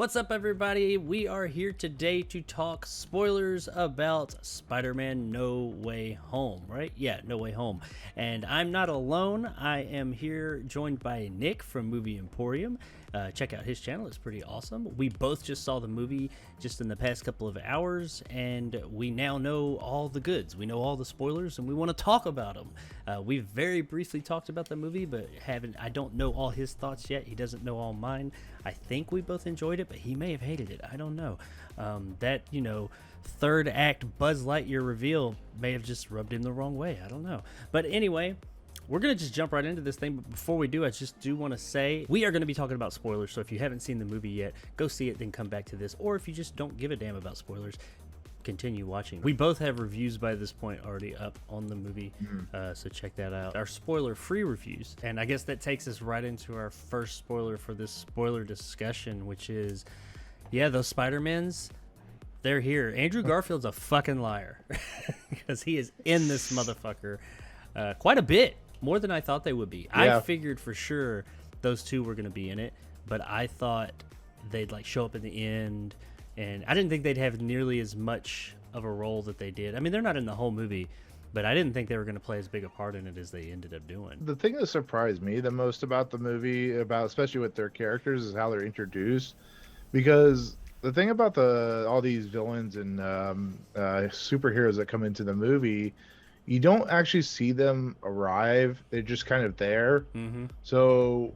What's up, everybody? We are here today to talk spoilers about Spider-Man No Way Home, right? Yeah, No Way Home. And I'm not alone. I am here joined by Nick from Movie Emporium. Check out his channel. It's pretty awesome. We both just saw the movie just in the past couple of hours, and we now know all the goods. We know all the spoilers, and we want to talk about them. We've very briefly talked about the movie, but I don't know all his thoughts yet. He doesn't know all mine. I think we both enjoyed it, but he may have hated it. I don't know. Third act Buzz Lightyear reveal may have just rubbed him the wrong way. I don't know. But anyway, we're going to just jump right into this thing. But before we do, I just do want to say we are going to be talking about spoilers. So if you haven't seen the movie yet, go see it, then come back to this. Or if you just don't give a damn about spoilers, continue watching. We both have reviews by this point already up on the movie, so check that out. Our spoiler-free reviews. And I guess that takes us right into our first spoiler for this spoiler discussion, which is, yeah, those Spider-Mans, they're here. Andrew Garfield's a fucking liar because he is in this motherfucker quite a bit. More than I thought they would be. Yeah. I figured for sure those two were going to be in it, but I thought they'd like show up in the end, and I didn't think they'd have nearly as much of a role that they did. I mean, they're not in the whole movie, but I didn't think they were going to play as big a part in it as they ended up doing. The thing that surprised me the most about the movie, especially with their characters, is how they're introduced. Because the thing about all these villains and superheroes that come into the movie, you don't actually see them arrive. They're just kind of there. Mm-hmm. So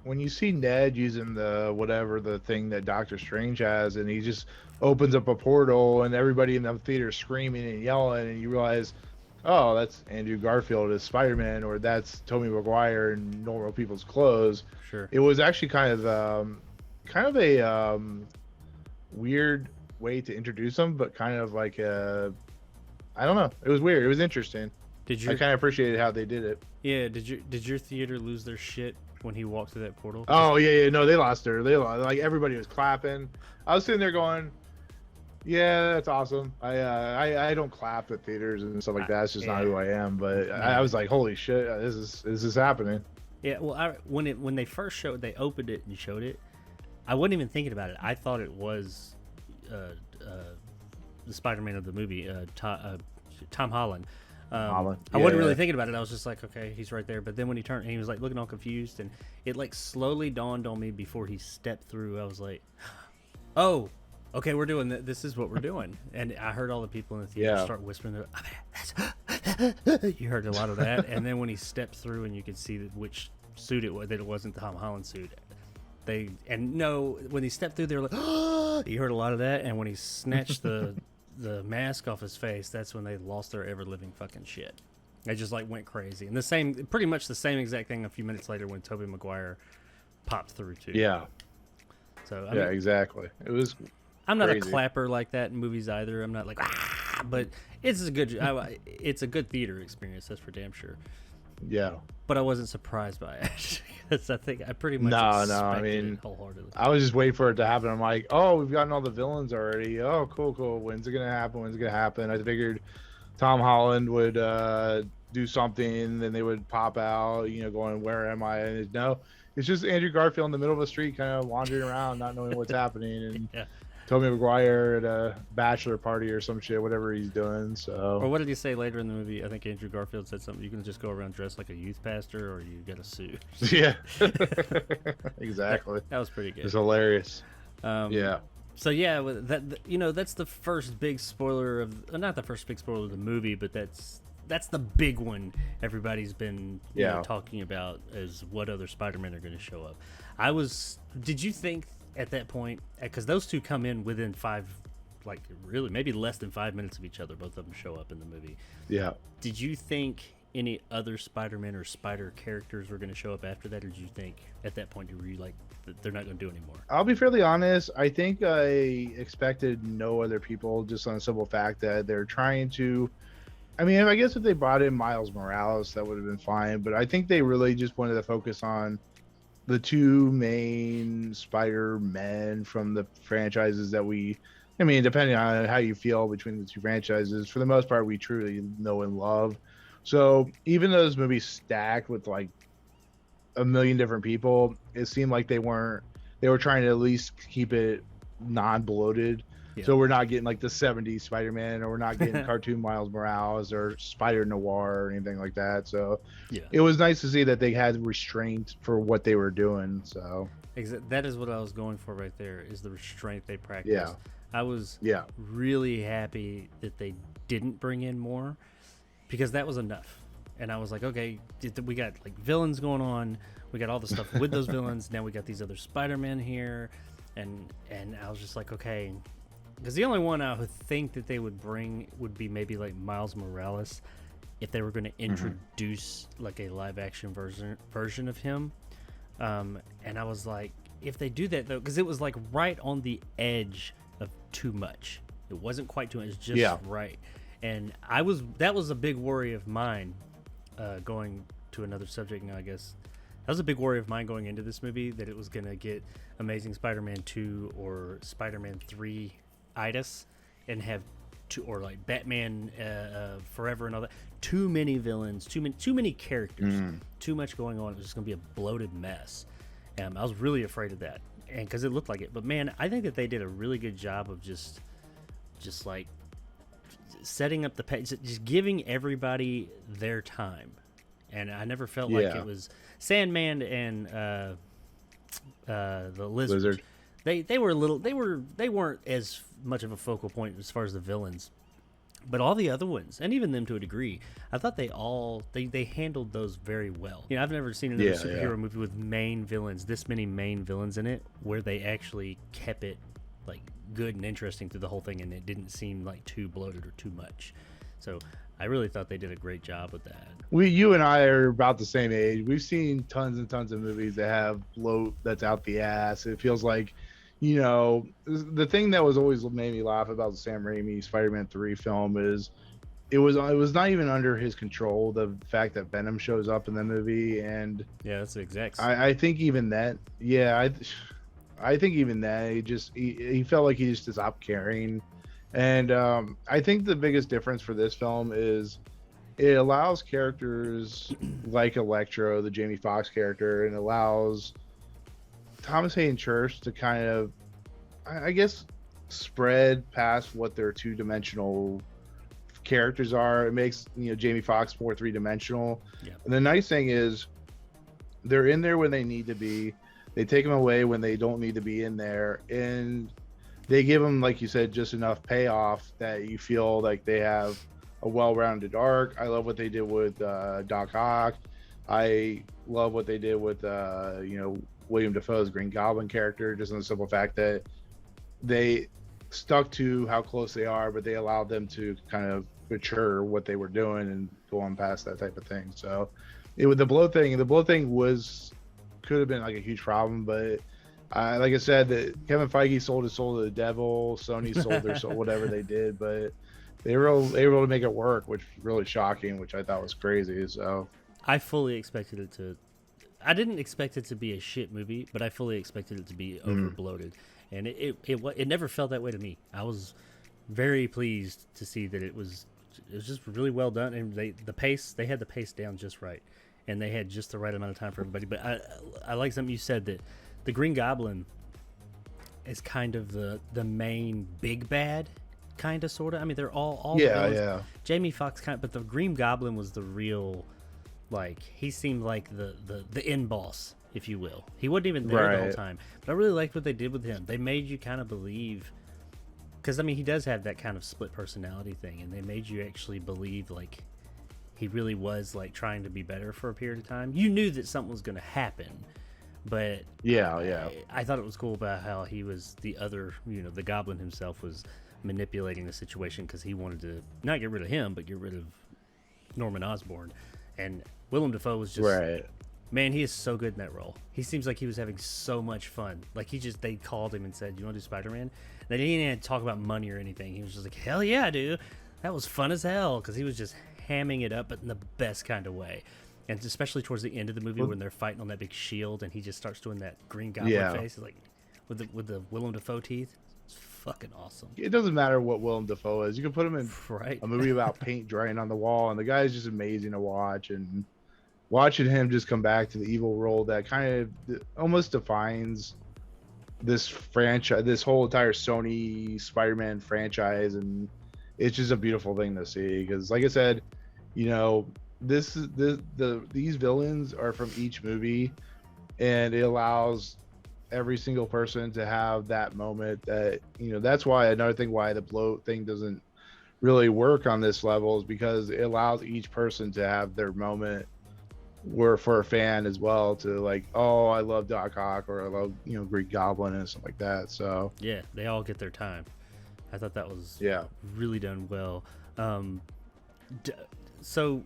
when you see Ned using the thing that Doctor Strange has, and he just opens up a portal and everybody in the theater is screaming and yelling, and you realize, oh, that's Andrew Garfield as Spider-Man, or that's Tobey Maguire in normal people's clothes. Sure. It was actually kind of a weird way to introduce them, but kind of like I don't know. It was weird. It was interesting. I kind of appreciated how they did it. Yeah. Did your theater lose their shit when he walked through that portal? Oh yeah. No, they lost her. Like everybody was clapping. I was sitting there going, "Yeah, that's awesome." I don't clap at theaters and stuff like that. It's just not who I am. But I was like, "Holy shit, this is happening." Yeah. Well, when they first they opened it and showed it, I wasn't even thinking about it. I thought it was the Spider-Man of the movie, Tom Holland. I wasn't really thinking about it. I was just like, okay, he's right there. But then when he turned, he was like looking all confused, and it like slowly dawned on me before he stepped through. I was like, oh, okay, we're doing that. This is what we're doing. And I heard all the people in the theater start whispering. You heard a lot of that. And then when he stepped through, and you could see which suit it was, that it wasn't the Tom Holland suit. When he stepped through, they were like, oh, you heard a lot of that. And when he snatched the mask off his face, that's when they lost their ever-living fucking shit. They just like went crazy. And pretty much the same exact thing a few minutes later when Tobey Maguire popped through too. Yeah. So I mean, exactly. It was. I'm not a clapper like that in movies either. I'm not like, but it's a good theater experience. That's for damn sure. Yeah. But I wasn't surprised by it. Because I think I pretty much expected it wholeheartedly. I was just waiting for it to happen. I'm like, oh, we've gotten all the villains already. Oh, cool. When's it going to happen? I figured Tom Holland would do something, then they would pop out, going, where am I? And no, it's just Andrew Garfield in the middle of the street kind of wandering around, not knowing what's happening. And Tobey Maguire at a bachelor party or some shit, whatever he's doing. So. Or what did he say later in the movie? I think Andrew Garfield said something. You can just go around dressed like a youth pastor, or you get a suit. Yeah, exactly. That was pretty good. It's hilarious. Yeah. So yeah, that's the first big spoiler of not the first big spoiler of the movie, but that's the big one everybody's been talking about is what other Spider-Men are going to show up. Did you think at that point, because those two come in within maybe less than 5 minutes of each other, both of them show up in the movie. Yeah. Did you think any other Spider-Man or Spider characters were going to show up after that, or did you think at that point were you like they're not going to do anymore? I'll be fairly honest. I think I expected no other people, just on the simple fact that they're trying to. I mean, I guess if they brought in Miles Morales, that would have been fine. But I think they really just wanted to focus on the two main Spider-Men from the franchises that depending on how you feel between the two franchises, for the most part, we truly know and love. So even though this movie's stacked with like a million different people, it seemed like they were trying to at least keep it non-bloated. Yeah. So we're not getting like the 70s Spider-Man, or we're not getting cartoon Miles Morales or Spider Noir or anything like that. So Yeah. it was nice to see that they had restraint for what they were doing. So That is what I was going for right there, is the restraint they practiced. Yeah. I was yeah, really happy that they didn't bring in more, because that was enough. And I was like, okay, we got like villains going on. We got all the stuff with those villains. Now we got these other Spider-Men here. And I was just like, okay. Because the only one I would think that they would bring would be maybe like Miles Morales, if they were going to introduce like a live action version of him. And I was like, if they do that though, because it was like right on the edge of too much. It wasn't quite too much, it was just right. And that was a big worry of mine, going to another subject now, I guess. That was a big worry of mine going into this movie, that it was going to get Amazing Spider-Man 2 or Spider-Man 3 itis, and have or like Batman Forever and all that. Too many villains, too many characters, too much going on. It was just going to be a bloated mess. I was really afraid of that, and because it looked like it. But man, I think that they did a really good job of just like setting up the page, just giving everybody their time. And I never felt like it was Sandman and the Lizard. They weren't as much of a focal point as far as the villains, but all the other ones, and even them to a degree, I thought they handled those very well. You know, I've never seen another superhero movie with this many main villains in it, where they actually kept it like good and interesting through the whole thing, and it didn't seem like too bloated or too much. So I really thought they did a great job with that. You and I are about the same age. We've seen tons and tons of movies that have bloat that's out the ass. It feels like, you know, the thing that was always made me laugh about the Sam Raimi Spider-Man 3 film is it was not even under his control, the fact that Venom shows up in the movie. And yeah, that's the exact. I think even that, I think even that he felt like he just stopped caring. And I think the biggest difference for this film is it allows characters like Electro, the Jamie Foxx character, and allows Thomas Hayden Church to kind of, I guess, spread past what their two-dimensional characters are. It makes, you know, Jamie Foxx more three-dimensional. Yeah. And the nice thing is they're in there when they need to be. They take them away when they don't need to be in there. And they give them, like you said, just enough payoff that you feel like they have a well-rounded arc. I love what they did with Doc Ock. I love what they did with, William Dafoe's Green Goblin character, just in the simple fact that they stuck to how close they are, but they allowed them to kind of mature what they were doing and go on past that type of thing. So the bloat thing could have been like a huge problem, but like I said, that Kevin Feige sold his soul to the devil, Sony sold their soul, whatever they did, but they were able to make it work, which was really shocking, which I thought was crazy. So I fully expected it to. I didn't expect it to be a shit movie, but I fully expected it to be over bloated, and it never felt that way to me. I was very pleased to see that it was just really well done, and they had the pace down just right, and they had just the right amount of time for everybody. But I like something you said, that the Green Goblin is kind of the main big bad, kind of, sort of. I mean, they're all villains. Jamie Foxx but the Green Goblin was the real, like, he seemed like the end boss, if you will. He wasn't even there the whole time, but I really liked what they did with him. They made you kind of believe, because I mean, he does have that kind of split personality thing, and they made you actually believe like he really was like trying to be better for a period of time. You knew that something was going to happen. But I thought it was cool about how he was the other, the Goblin himself was manipulating the situation because he wanted to not get rid of him, but get rid of Norman Osborn. And Willem Dafoe was just, man, he is so good in that role. He seems like he was having so much fun. Like they called him and said, "You want to do Spider-Man?" They didn't even talk about money or anything. He was just like, "Hell yeah, dude. That was fun as hell." Because he was just hamming it up, but in the best kind of way. And especially towards the end of the movie when they're fighting on that big shield and he just starts doing that Green Goblin face, like with the Willem Dafoe teeth. It's fucking awesome. It doesn't matter what Willem Dafoe is. You can put him in a movie about paint drying on the wall, and the guy is just amazing to watch. And watching him just come back to the evil role that kind of almost defines this franchise, this whole entire Sony Spider-Man franchise, and it's just a beautiful thing to see. Because, like I said, you know, these villains are from each movie, and it allows every single person to have that moment. That, you know, that's why another thing why the bloat thing doesn't really work on this level is because it allows each person to have their moment where for a fan as well to like, oh, I love Doc Ock, or I love, you know, Green Goblin and stuff like that. So Yeah, they all get their time. I thought that was yeah. really done well. So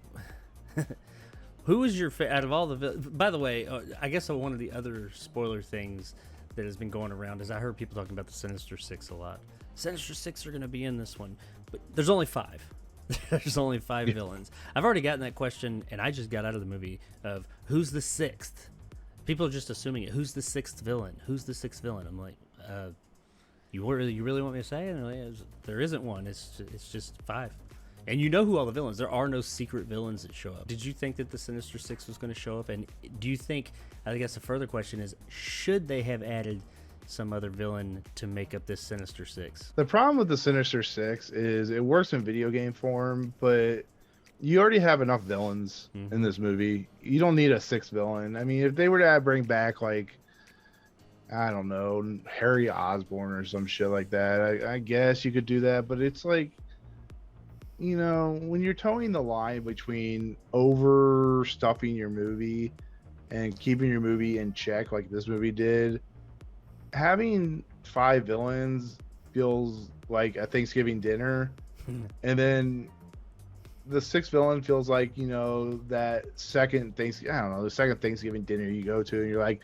who was your out of all the by the way, I guess one of the other spoiler things that has been going around is I heard people talking about the Sinister Six a lot. Sinister Six are going to be in this one, but there's only 5. There's only 5 villains. I've already gotten that question, and I just got out of the movie of who's the 6th. People are just assuming it. Who's the 6th villain? Who's the 6th villain? I'm like, you really want me to say it? And like, there isn't one. It's just 5. And you know who all the villains. There are no secret villains that show up. Did you think that the Sinister Six was going to show up? And do you think? I guess the further question is, should they have added some other villain to make up this Sinister Six? The problem with the Sinister Six is it works in video game form, but you already have enough villains in this movie. You don't need a 6th villain. I mean, if they were to bring back, like, I don't know, Harry Osborn or some shit like that, I guess you could do that. But it's like, you know, when you're towing the line between overstuffing your movie and keeping your movie in check like this movie did, having 5 villains feels like a Thanksgiving dinner. And then the 6th villain feels like, you know, that second the second Thanksgiving dinner you go to and you're like,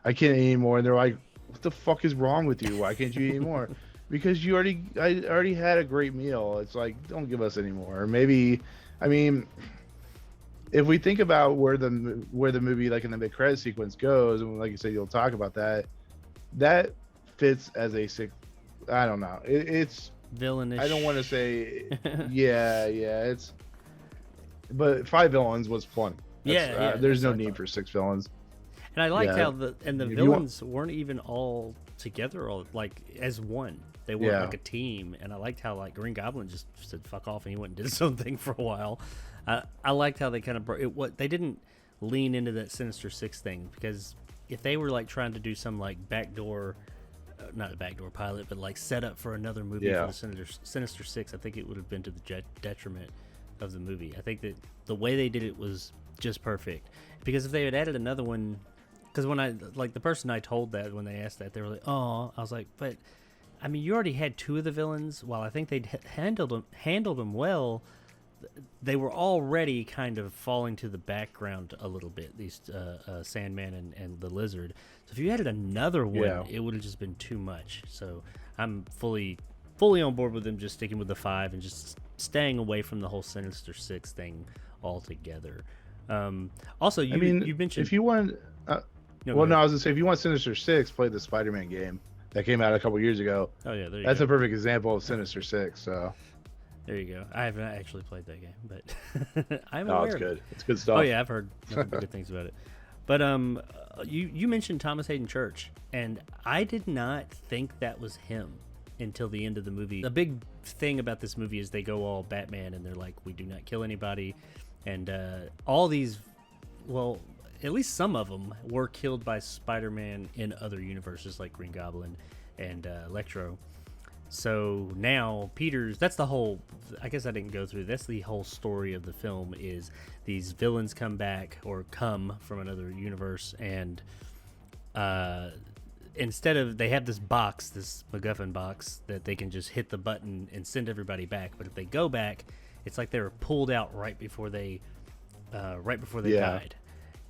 I can't eat anymore. And they're like, what the fuck is wrong with you? Why can't you eat anymore? Because I already had a great meal. It's like, don't give us any more. Maybe, I mean, if we think about where the movie, like in the mid-credit sequence goes, and like you said, you'll talk about that, that fits as a 6th. I don't know. It's villainish. I don't want to say, yeah, it's, but 5 villains was plenty. There's no need for 6 villains. And I liked how the villains weren't even all together, or like as one. They weren't like a team. And I liked how like Green Goblin just said fuck off and he went and did his own thing for a while. I liked how they kind of they didn't lean into that Sinister Six thing, because if they were like trying to do some like backdoor, not a backdoor pilot, but like set up for another movie for the Sinister Six, I think it would have been to the detriment of the movie. I think that the way they did it was just perfect, because if they had added another one, because when I, like, the person I told that, when they asked that, they were like, oh, I was like, but I mean, you already had 2 of the villains. While I think they'd handled them well, they were already kind of falling to the background a little bit, these Sandman and the Lizard. So if you added another one, it would have just been too much. So I'm fully on board with them just sticking with the 5 and just staying away from the whole Sinister Six thing altogether. Also, you mentioned, if you want, I was gonna say, if you want Sinister Six, play the Spider-Man game that came out a couple years ago. Oh yeah, that's a perfect example of Sinister Six. So there you go. I haven't actually played that game, but I'm aware. It's good. It's good stuff. Oh yeah, I've heard good things about it. But you mentioned Thomas Hayden Church, and I did not think that was him until the end of the movie. The big thing about this movie is they go all Batman, and they're like, we do not kill anybody, and all these, well, at least some of them were killed by Spider-Man in other universes like Green Goblin and Electro. So now that's the whole, I guess I didn't go through, that's the whole story of the film, is these villains come back or come from another universe, and instead of, they have this box, this MacGuffin box, that they can just hit the button and send everybody back. But if they go back, it's like they were pulled out right before they died,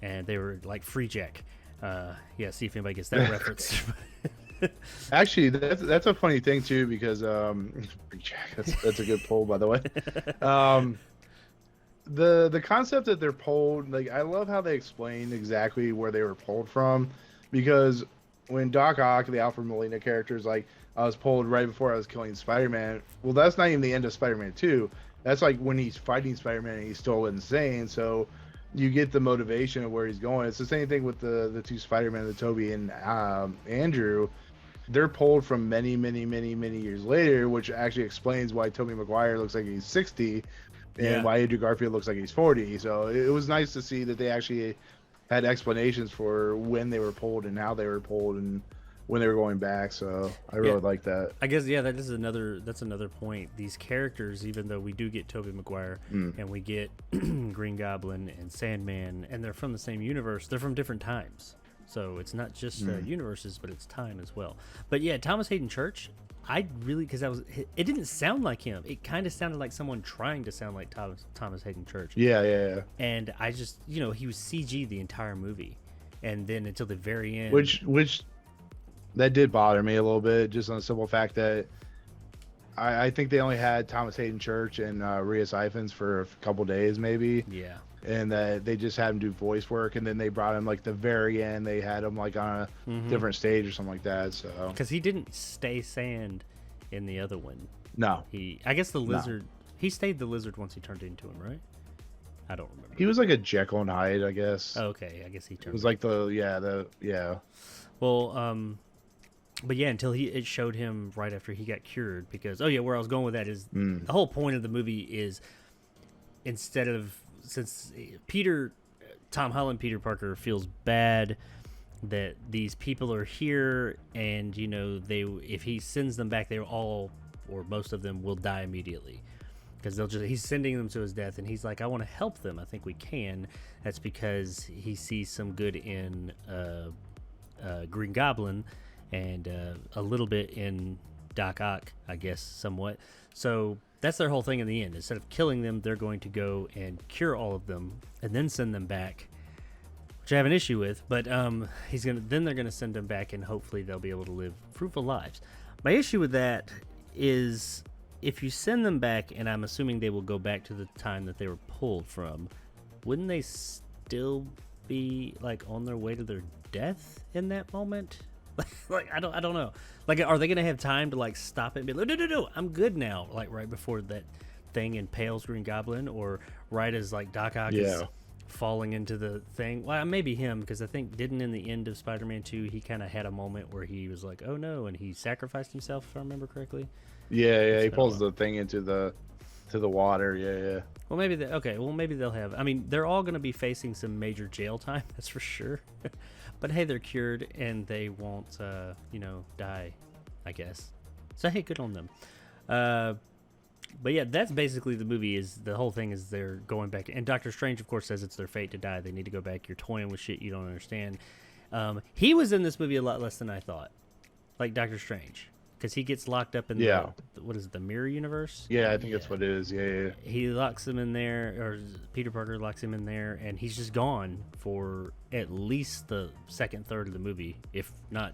and they were like free jack. See if anybody gets that reference. Actually, that's a funny thing too, because free jack, that's a good pull, by the way. The concept that they're pulled, like, I love how they explain exactly where they were pulled from, because when Doc Ock, the Alfred Molina character, is like, I was pulled right before I was killing Spider-Man. Well, that's not even the end of Spider-Man 2. That's like when he's fighting Spider-Man and he's still insane. So you get the motivation of where he's going. It's the same thing with the 2 Spider-Man, the Toby and Andrew. they're pulled from many, many, many, many years later, which actually explains why Tobey Maguire looks like he's 60 and Yeah. why Andrew Garfield looks like he's 40. So it was nice to see that they actually had explanations for when they were pulled and how they were pulled and when they were going back. So I really like that. I guess that's another point. These characters, even though we do get Tobey Maguire and we get Green Goblin and Sandman, and they're from the same universe, they're from different times. So it's not just universes, but it's time as well. But yeah, Thomas Hayden Church, I really, because it didn't sound like him. It kind of sounded like someone trying to sound like Thomas Hayden Church. Yeah. And I just, he was CG the entire movie, and then until the very end, Which that did bother me a little bit, just on the simple fact that I think they only had Thomas Hayden Church and Rhys Ifans for a couple days, maybe. Yeah. And that they just had him do voice work, and then they brought him like the very end. They had him like on a different stage or something like that. So because he didn't stay Sand in the other one. No, I guess the lizard. He stayed the lizard once he turned into him, right? I don't remember. he was like a Jekyll and Hyde, I guess. Oh, okay, I guess he turned. It was like the. Well, but yeah, until it showed him right after he got cured. Because where I was going with that is the whole point of the movie is since Tom Holland, Peter Parker feels bad that these people are here, and if he sends them back, they all or most of them will die immediately because he's sending them to his death, and he's like, I want to help them. I think we can. That's because he sees some good in Green Goblin and a little bit in Doc Ock, I guess, somewhat. So that's their whole thing in the end. Instead of killing them, they're going to go and cure all of them and then send them back, which I have an issue with. But then they're gonna send them back, and hopefully they'll be able to live fruitful lives. My issue with that is if you send them back, and I'm assuming they will go back to the time that they were pulled from, wouldn't they still be like on their way to their death in that moment? Like I don't know. Like, are they gonna have time to like stop it and be like, no, I'm good now? Like right before that thing impales Green Goblin, or right as like Doc Ock is falling into the thing. Well, maybe him, because I think didn't in the end of Spider-Man 2 he kind of had a moment where he was like, oh no, and he sacrificed himself, if I remember correctly. Yeah. He pulls the thing into the water. Yeah. Well, maybe maybe they'll have. I mean, they're all going to be facing some major jail time, that's for sure. But hey, they're cured and they won't, die, I guess. So hey, good on them. But yeah, that's basically the movie. Is the whole thing is they're going back, and Doctor Strange, of course, says it's their fate to die. They need to go back. You're toying with shit you don't understand. He was in this movie a lot less than I thought, like Doctor Strange, because he gets locked up in the mirror universe? Yeah, I think that's what it is. Yeah. He locks him in there, or Peter Parker locks him in there, and he's just gone for at least the second third of the movie, if not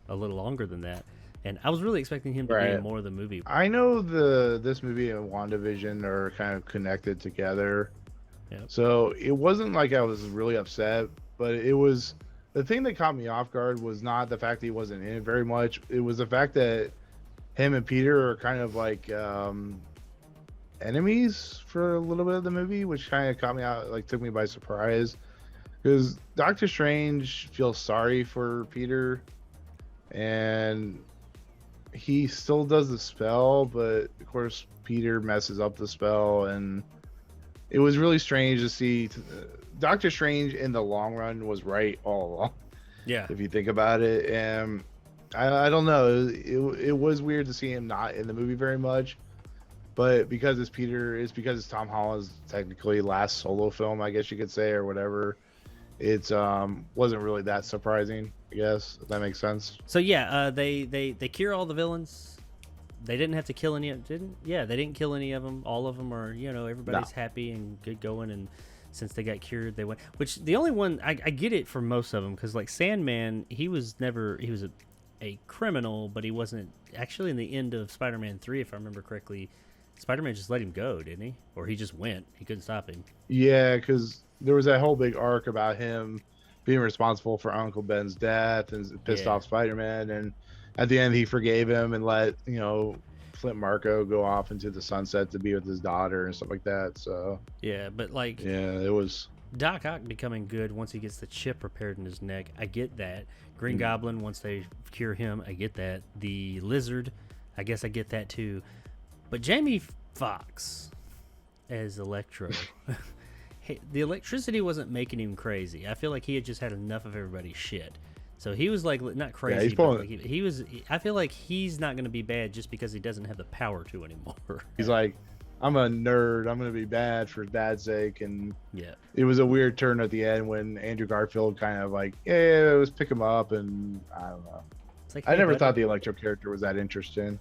a little longer than that. And I was really expecting him to be in more of the movie. I know this movie and WandaVision are kind of connected together. Yep. So it wasn't like I was really upset, but it was the thing that caught me off guard was not the fact that he wasn't in it very much. It was the fact that him and Peter are kind of like enemies for a little bit of the movie, which kind of caught me out, like took me by surprise. Because Doctor Strange feels sorry for Peter, and he still does the spell, but of course Peter messes up the spell, and it was really strange to see. Doctor Strange in the long run was right all along. Yeah. If you think about it, and I don't know, it was weird to see him not in the movie very much, but because it's Peter, it's because it's Tom Holland's technically last solo film, I guess you could say, or whatever. It's wasn't really that surprising, I guess, if that makes sense. So yeah, they cure all the villains. They didn't have to kill any of them. They didn't kill any of them. All of them are, everybody's happy and good going, and since they got cured, they went. Which the only one I get it for most of them, because like Sandman, he was a criminal, but he wasn't actually. In the end of Spider-Man 3, if I remember correctly, Spider-Man just let him go, didn't he? Or he just went. He couldn't stop him. Yeah, because there was that whole big arc about him being responsible for Uncle Ben's death and pissed off Spider-Man, and at the end he forgave him and let Flint Marko go off into the sunset to be with his daughter and stuff like that. So yeah, but like it was. Doc Ock becoming good once he gets the chip repaired in his neck. I get that. Green Goblin, once they cure him, I get that. The Lizard, I guess I get that too. But Jamie Foxx as Electro, the electricity wasn't making him crazy. I feel like he had just had enough of everybody's shit. So he was like not crazy. Yeah, he's but like he was. I feel like he's not going to be bad just because he doesn't have the power to anymore. He's like, I'm a nerd. I'm going to be bad for dad's sake. And yeah, it was a weird turn at the end when Andrew Garfield kind of like, yeah, let's pick him up. And I don't know. It's like, I never thought the Electro character was that interesting.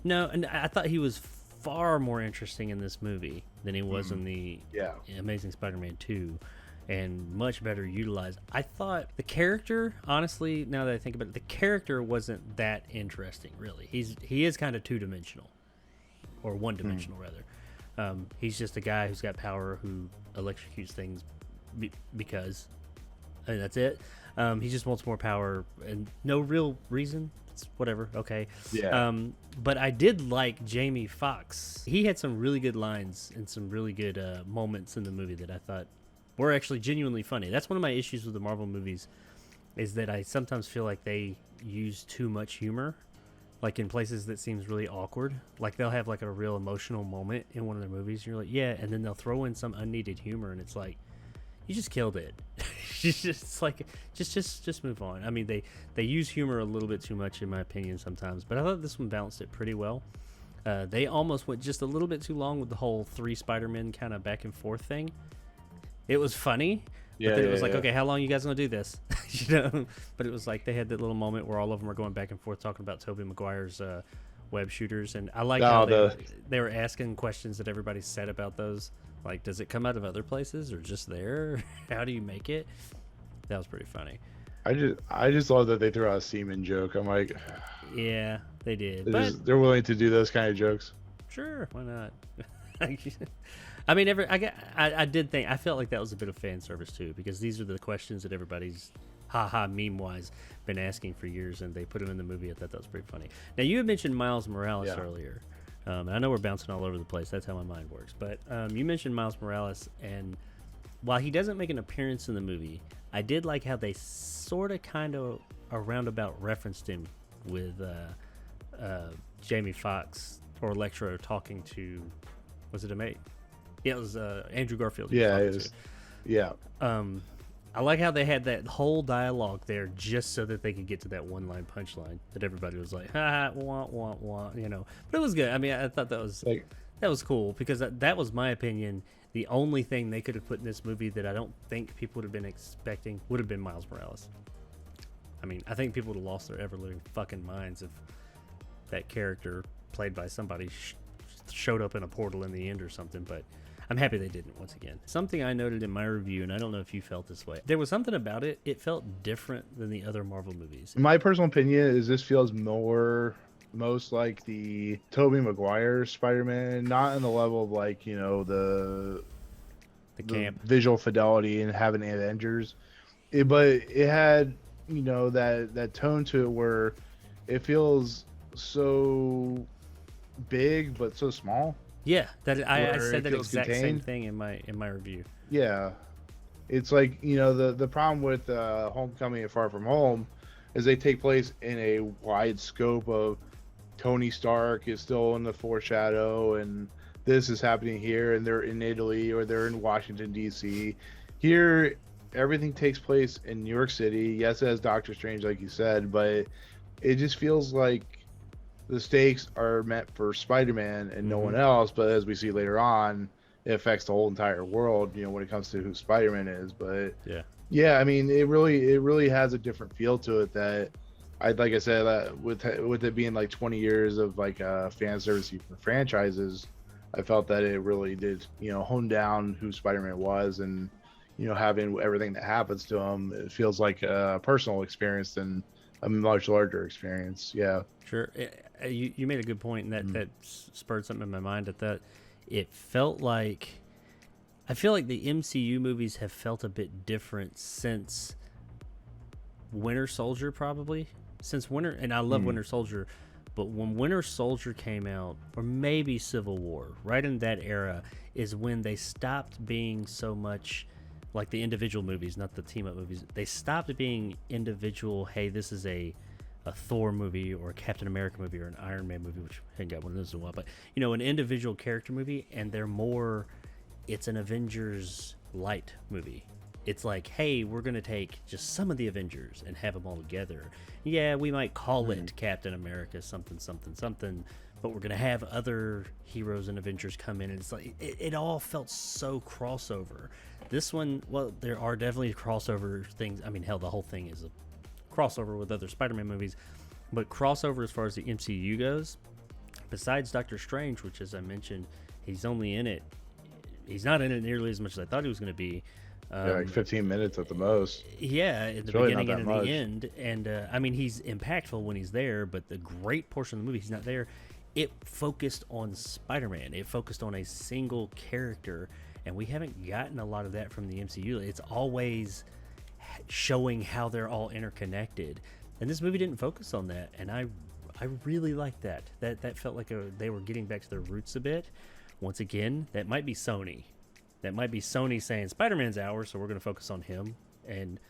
No, and I thought he was far more interesting in this movie than he was in the Amazing Spider-Man 2. And much better utilized. I thought the character, honestly, now that I think about it, the character wasn't that interesting, really. He is kind of two-dimensional, or one-dimensional, rather. He's just a guy who's got power who electrocutes things because, I mean, that's it. He just wants more power and no real reason. It's whatever, okay. Yeah. But I did like Jamie Foxx. He had some really good lines and some really good moments in the movie that I thought were actually genuinely funny. That's one of my issues with the Marvel movies, is that I sometimes feel like they use too much humor, like in places that seems really awkward. Like they'll have like a real emotional moment in one of their movies, and you're like, yeah, and then they'll throw in some unneeded humor, and it's like, you just killed it. It's like, just move on. I mean, they use humor a little bit too much, in my opinion, sometimes, but I thought this one balanced it pretty well. They almost went just a little bit too long with the whole 3 Spider-Men kind of back and forth thing. It was funny, but then it was like, okay, how long you guys gonna do this? But it was like they had that little moment where all of them were going back and forth talking about Tobey Maguire's web shooters, and I like how they were asking questions that everybody said about those. Like, does it come out of other places or just there? How do you make it? That was pretty funny. I just love that they threw out a semen joke. I'm like, yeah, they did. They're willing to do those kind of jokes. Sure, why not? I mean, I did think, I felt like that was a bit of fan service too, because these are the questions that everybody's meme wise been asking for years, and they put them in the movie. I thought that was pretty funny. Now, you had mentioned Miles Morales earlier, and I know we're bouncing all over the place. That's how my mind works. But you mentioned Miles Morales, and while he doesn't make an appearance in the movie, I did like how they sort of kind of a roundabout referenced him with Jamie Foxx or Electro talking to, was it a mate? Yeah, it was Andrew Garfield. Yeah, it was. Yeah. I like how they had that whole dialogue there just so that they could get to that one-line punchline that everybody was like, ha, wah, wah, wah, you know. But it was good. I mean, I thought that was cool, because that was my opinion. The only thing they could have put in this movie that I don't think people would have been expecting would have been Miles Morales. I mean, I think people would have lost their ever-living fucking minds if that character played by somebody showed up in a portal in the end or something, but I'm happy they didn't once again. Something I noted in my review, and I don't know if you felt this way, there was something about it. It felt different than the other Marvel movies. My personal opinion is this feels most like the Tobey Maguire Spider-Man, not in the level of like, you know, the camp visual fidelity and having Avengers, but it had, you know, that tone to it where it feels so big but so small. Yeah, that I said that exact same thing in my review. Yeah, it's like, you know, the problem with Homecoming and Far From Home is they take place in a wide scope of Tony Stark is still in the foreshadow, and this is happening here, and they're in Italy or they're in Washington D.C. Here, everything takes place in New York City. Yes, it has Doctor Strange, like you said, but it just feels like the stakes are meant for Spider-Man and no one else, but as we see later on, it affects the whole entire world, you know, when it comes to who Spider-Man is. But yeah, I mean, it really has a different feel to it that like I said, with it being like 20 years of like fan service for franchises, I felt that it really did, you know, hone down who Spider-Man was, and, you know, having everything that happens to him, it feels like a personal experience than a much larger experience. Yeah, sure. You made a good point, and that spurred something in my mind. That it felt like, I feel like the MCU movies have felt a bit different since Winter Soldier, probably since Winter. And I love Winter Soldier, but when Winter Soldier came out, or maybe Civil War, right in that era, is when they stopped being so much like the individual movies, not the team up movies. They stopped being individual. Hey, this is a Thor movie or a Captain America movie or an Iron Man movie, which I haven't got one of those in a while. But an individual character movie, and they're more. It's an Avengers light movie. It's like, hey, we're going to take just some of the Avengers and have them all together. Yeah, we might call it Captain America something, something, something, but we're going to have other heroes and Avengers come in. And it's like, it all felt so crossover. This one, well, there are definitely crossover things. I mean, hell, the whole thing is a crossover with other Spider-Man movies. But crossover as far as the MCU goes, besides Doctor Strange, which, as I mentioned, he's only in it. He's not in it nearly as much as I thought he was going to be. Like 15 minutes at the most. Yeah, at the beginning and at the end. And, I mean, he's impactful when he's there, but the great portion of the movie, he's not there. It focused on Spider-Man. It focused on a single character, and we haven't gotten a lot of that from the MCU. It's always showing how they're all interconnected. And this movie didn't focus on that, and I really like that. That felt like they were getting back to their roots a bit. Once again, that might be Sony. That might be Sony saying Spider-Man's ours, so we're going to focus on him. And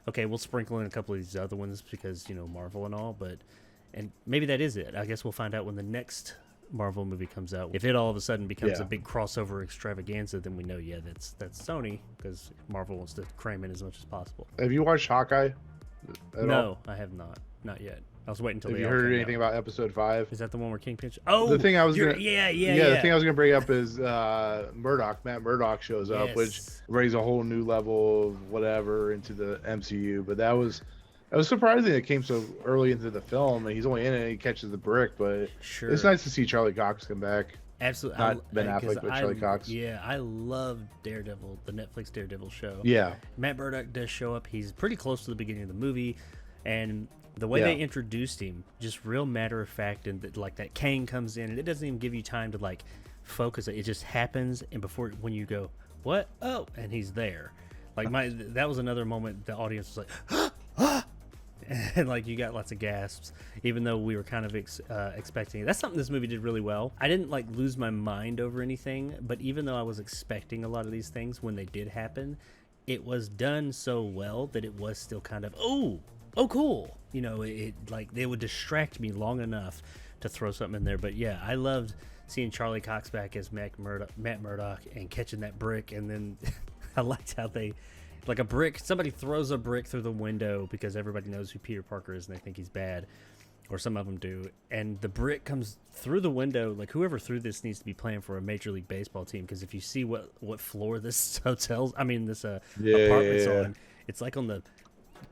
okay, we'll sprinkle in a couple of these other ones because Marvel and all. And maybe that is it. I guess we'll find out when the next Marvel movie comes out. If it all of a sudden becomes a big crossover extravaganza, then we know that's Sony, because Marvel wants to cram in as much as possible. Have you watched Hawkeye? No, I have not yet. I was waiting until Have you heard anything about episode 5? Is that the one where King Pinch? Oh, the thing I was gonna, yeah. The thing I was gonna bring up is Matt Murdock shows up, which brings a whole new level of whatever into the MCU. But that was surprising it came so early into the film, and he's only in it and he catches the brick. But it's nice to see Charlie Cox come back. Absolutely. Not Ben Affleck, but Charlie Cox. Yeah, I love Daredevil, the Netflix Daredevil show. Yeah. Matt Murdock does show up. He's pretty close to the beginning of the movie, and the way they introduced him, just real matter of fact, and that Kang comes in, and it doesn't even give you time to focus. It just happens, and when you go, what? Oh, and he's there. That was another moment the audience was like, ah! And you got lots of gasps, even though we were kind of expecting it. That's something this movie did really well. I didn't lose my mind over anything, but even though I was expecting a lot of these things when they did happen, it was done so well that it was still kind of oh cool. They would distract me long enough to throw something in there. But yeah, I loved seeing Charlie Cox back as Matt Murdock and catching that brick, and then I liked how they. Somebody throws a brick through the window because everybody knows who Peter Parker is and they think he's bad, or some of them do, and the brick comes through the window. Whoever threw this needs to be playing for a Major League Baseball team, because if you see what floor this apartment's on, it's on the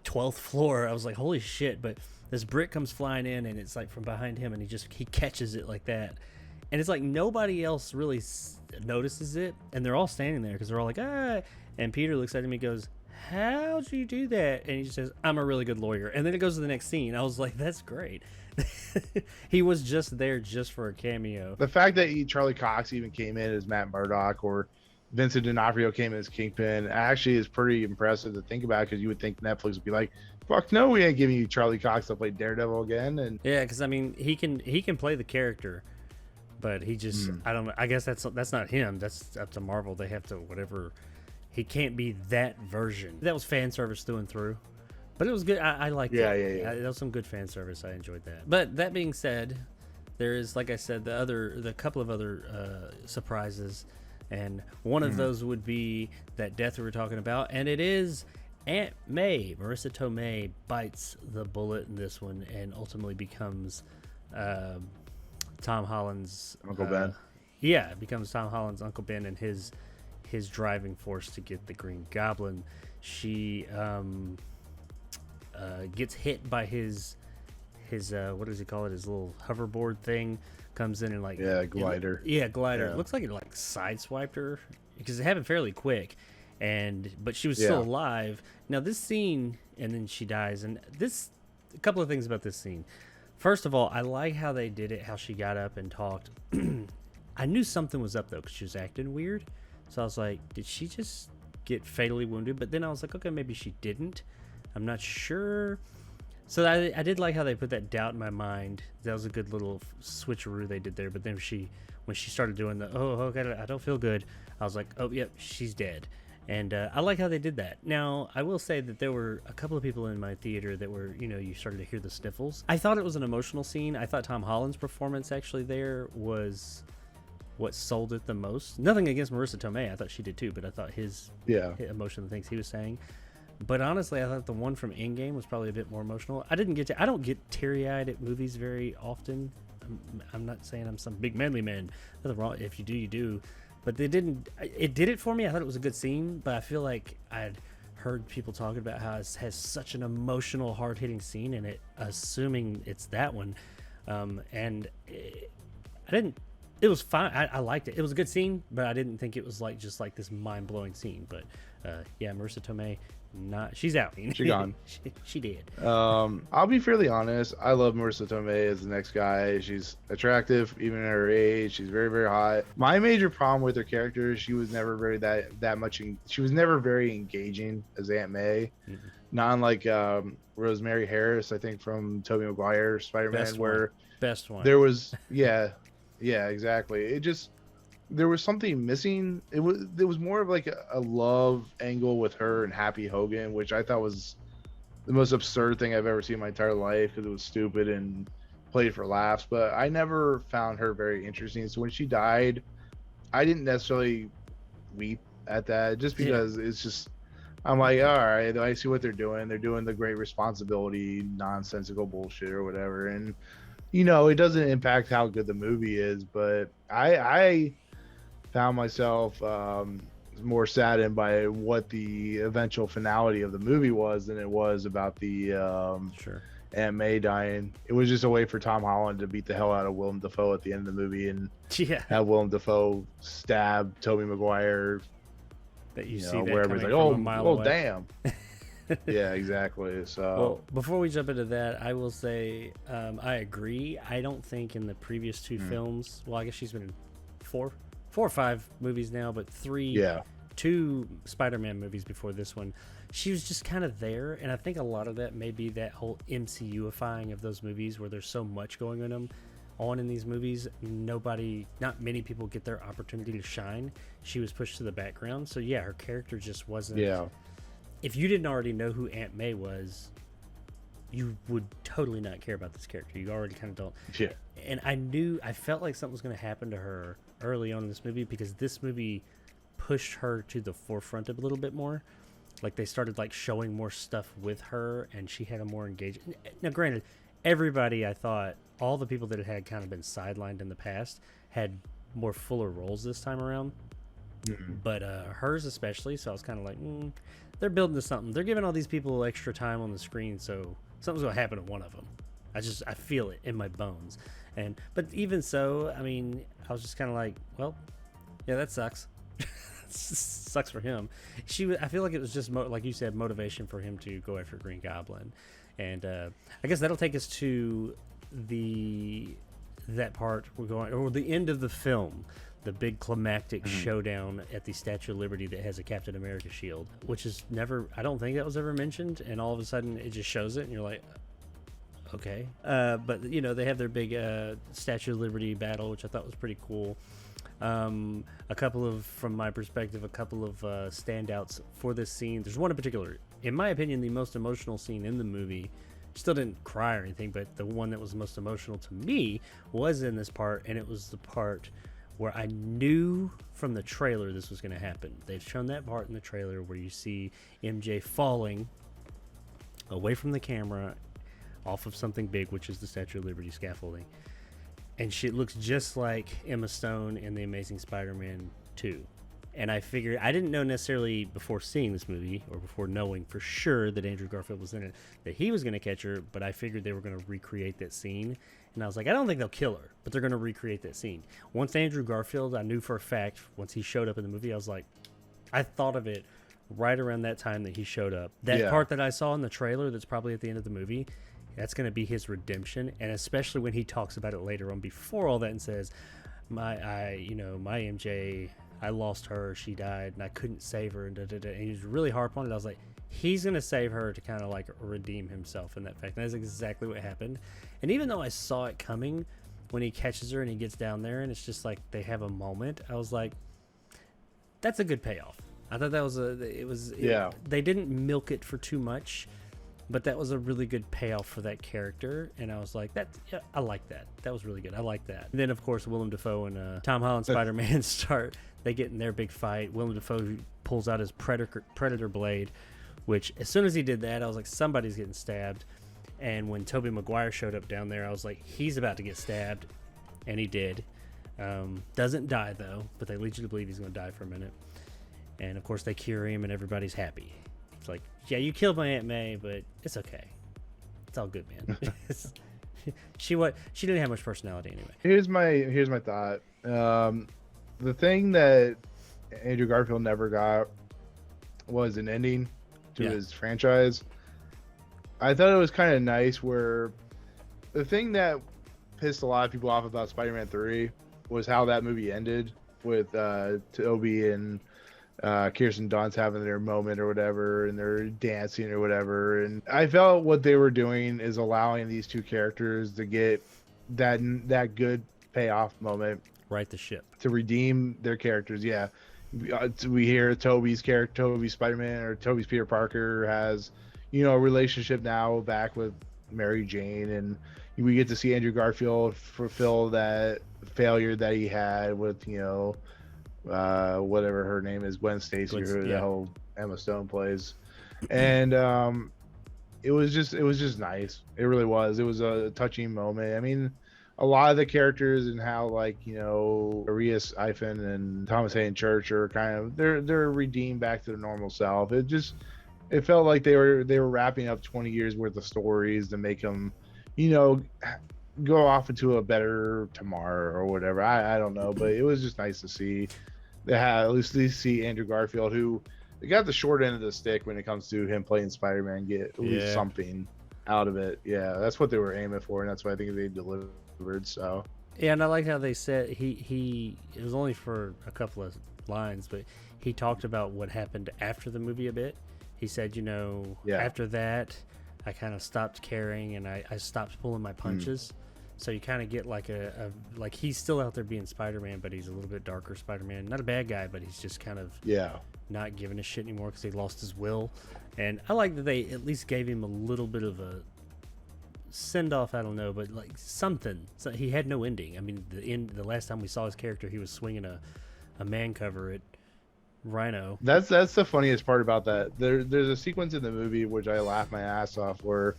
12th floor. I was like, holy shit. But this brick comes flying in, and it's from behind him, and he catches it like that, and it's nobody else really notices it, and they're all standing there because they're all like, ah. And Peter looks at him and goes, how'd you do that? And he just says, I'm a really good lawyer. And then it goes to the next scene. I was like, that's great. He was just there just for a cameo. The fact that Charlie Cox even came in as Matt Murdock, or Vincent D'Onofrio came in as Kingpin, actually is pretty impressive to think about, because you would think Netflix would be like, fuck no, we ain't giving you Charlie Cox to play Daredevil again. And yeah, because he can play the character, but he just I don't know. I guess that's not him. That's up to Marvel. They have to whatever. He can't be that version. That was fan service through and through, but it was good. I liked it. Yeah. That was some good fan service. I enjoyed that. But that being said, there is, like I said, the couple of other surprises, and one of those would be that death we were talking about, and it is Aunt May. Marissa Tomei bites the bullet in this one and ultimately becomes Tom Holland's Uncle Ben. Yeah, it becomes Tom Holland's Uncle Ben and his driving force to get the Green Goblin. She gets hit by his what does he call it? His little hoverboard thing comes in and glider. Glider. Yeah. It looks like it sideswiped her because it happened fairly quick, but she was still alive. Now this scene, and then she dies, and a couple of things about this scene. First of all, I like how they did it, how she got up and talked. I knew something was up though, because she was acting weird. So I was like, did she just get fatally wounded? But then I was like, okay, maybe she didn't. I'm not sure. So I did like how they put that doubt in my mind. That was a good little switcheroo they did there. But then when she started doing okay, I don't feel good, I was like, oh, yep, she's dead. And I like how they did that. Now, I will say that there were a couple of people in my theater that were, you started to hear the sniffles. I thought it was an emotional scene. I thought Tom Holland's performance actually there was what sold it the most. Nothing against Marissa Tomei. I thought she did too, but I thought his emotion, the things he was saying. But honestly, I thought the one from Endgame was probably a bit more emotional. I don't get teary-eyed at movies very often. I'm not saying I'm some big manly man. Nothing wrong. If you do, you do. But it did it for me. I thought it was a good scene, but I feel like I'd heard people talking about how it has such an emotional, hard-hitting scene in it, assuming it's that one. And it was fine. I liked it. It was a good scene, but I didn't think it was just like this mind-blowing scene. But yeah, Marissa Tomei, she's out. She gone. she did. I'll be fairly honest. I love Marissa Tomei as the next guy. She's attractive, even at her age. She's very, very hot. My major problem with her character is she was never very she was never very engaging as Aunt May. Mm-hmm. Not unlike Rosemary Harris, I think, from Tobey Maguire's Spider-Man, Best one. There was yeah, exactly. There was something missing. There was more of like a love angle with her and Happy Hogan, which I thought was the most absurd thing I've ever seen in my entire life because it was stupid and played for laughs. But I never found her very interesting. So when she died, I didn't necessarily weep at that, just because it's just, I'm like, all right, I see what they're doing. They're doing the great responsibility, nonsensical bullshit or whatever. And, it doesn't impact how good the movie is, but I found myself more saddened by what the eventual finality of the movie was than it was about the Aunt May dying. It was just a way for Tom Holland to beat the hell out of Willem Dafoe at the end of the movie and have Willem Dafoe stab Tobey Maguire. That you see that where everybody's like, oh, damn. Yeah, exactly. So, well, before we jump into that, I will say I agree. I don't think in the previous two films, well, I guess she's been in four or five movies now, but two Spider-Man movies before this one, she was just kind of there. And I think a lot of that may be that whole MCU-ifying of those movies where there's so much going on in these movies. Not many people get their opportunity to shine. She was pushed to the background. So yeah, her character just wasn't. Yeah. If you didn't already know who Aunt May was, you would totally not care about this character. You already kind of don't. Yeah. And I felt like something was going to happen to her early on in this movie because this movie pushed her to the forefront a little bit more. Like they started showing more stuff with her, and she had a more engaged. Now, granted, everybody, I thought, all the people that had kind of been sidelined in the past had more fuller roles this time around. Mm-hmm. But hers especially, so I was kind of like, they're building to something. They're giving all these people extra time on the screen, so something's going to happen to one of them. I feel it in my bones. But even so, I mean, I was just kind of like, well, yeah, that sucks. Sucks for him. I feel like it was just, like you said, motivation for him to go after Green Goblin. And I guess that'll take us to that part or the end of the film, the big climactic showdown at the Statue of Liberty that has a Captain America shield, which is I don't think that was ever mentioned, and all of a sudden it just shows it and you're like, okay. But they have their big Statue of Liberty battle, which I thought was pretty cool. From my perspective, a couple of standouts for this scene. There's one in particular, in my opinion, the most emotional scene in the movie. Still didn't cry or anything, but the one that was most emotional to me was in this part, and it was the part where I knew from the trailer this was going to happen. They've shown that part in the trailer where you see MJ falling away from the camera off of something big, which is the Statue of Liberty scaffolding. And she looks just like Emma Stone in The Amazing Spider-Man 2. And I figured, I didn't know necessarily before seeing this movie, or before knowing for sure that Andrew Garfield was in it, that he was going to catch her, but I figured they were going to recreate that scene. And I was like, I don't think they'll kill her, but they're going to recreate that scene. Once Andrew Garfield, I knew for a fact, once he showed up in the movie, I was like, I thought of it right around that time that he showed up. That part that I saw in the trailer that's probably at the end of the movie, that's going to be his redemption. And especially when he talks about it later on before all that and says, my MJ, I lost her, she died, and I couldn't save her, and and he was really harp on it. I was like, he's going to save her to kind of redeem himself in that fact. And that's exactly what happened. And even though I saw it coming when he catches her and he gets down there and it's just like they have a moment, I was like, that's a good payoff. I thought that was Yeah. they didn't milk it for too much, but that was a really good payoff for that character, and I was like, yeah, I like that. That was really good. I like that. And then of course Willem Dafoe and Tom Holland Spider-Man they get in their big fight. Willem Dafoe pulls out his predator blade, which as soon as he did that, I was like, somebody's getting stabbed. And when Tobey Maguire showed up down there, I was like, he's about to get stabbed, and he did. Doesn't die though, but they lead you to believe he's going to die for a minute. And of course they cure him, and everybody's happy. It's like, yeah, you killed my Aunt May, but it's okay. It's all good, man. She didn't have much personality anyway. Here's my thought. The thing that Andrew Garfield never got was an ending to his franchise. I thought it was kind of nice where the thing that pissed a lot of people off about Spider-Man 3 was how that movie ended with Tobey and Kirsten Dunst having their moment or whatever, and they're dancing or whatever. And I felt what they were doing is allowing these two characters to get that good payoff moment. Right the ship. To redeem their characters, yeah. We hear Toby's character, Toby's Spider-Man, or Toby's Peter Parker has, a relationship now back with Mary Jane, and we get to see Andrew Garfield fulfill that failure that he had with, whatever her name is, Gwen Stacy, who the hell Emma Stone plays. And it was just nice. It really was. It was a touching moment. I mean, a lot of the characters and how, Arias Ifen and Thomas Hayden Church are kind of they're redeemed back to their normal self. It felt like they were wrapping up 20 years worth of stories to make them, go off into a better tomorrow or whatever. I don't know, but it was just nice to see. At least see Andrew Garfield, who they got the short end of the stick when it comes to him playing Spider-Man, get at least something out of it. Yeah, that's what they were aiming for, and that's what I think they delivered. So yeah, and I like how they said he it was only for a couple of lines, but he talked about what happened after the movie a bit. He said, after that, I kind of stopped caring and I stopped pulling my punches. So you kind of get like like he's still out there being Spider-Man, but he's a little bit darker Spider-Man. Not a bad guy, but he's just kind of not giving a shit anymore because he lost his will. And I like that they at least gave him a little bit of a send off. I don't know, but like something. So he had no ending. I mean, the last time we saw his character, he was swinging a man cover at Rhino. That's the funniest part about that. There's a sequence in the movie which I laugh my ass off where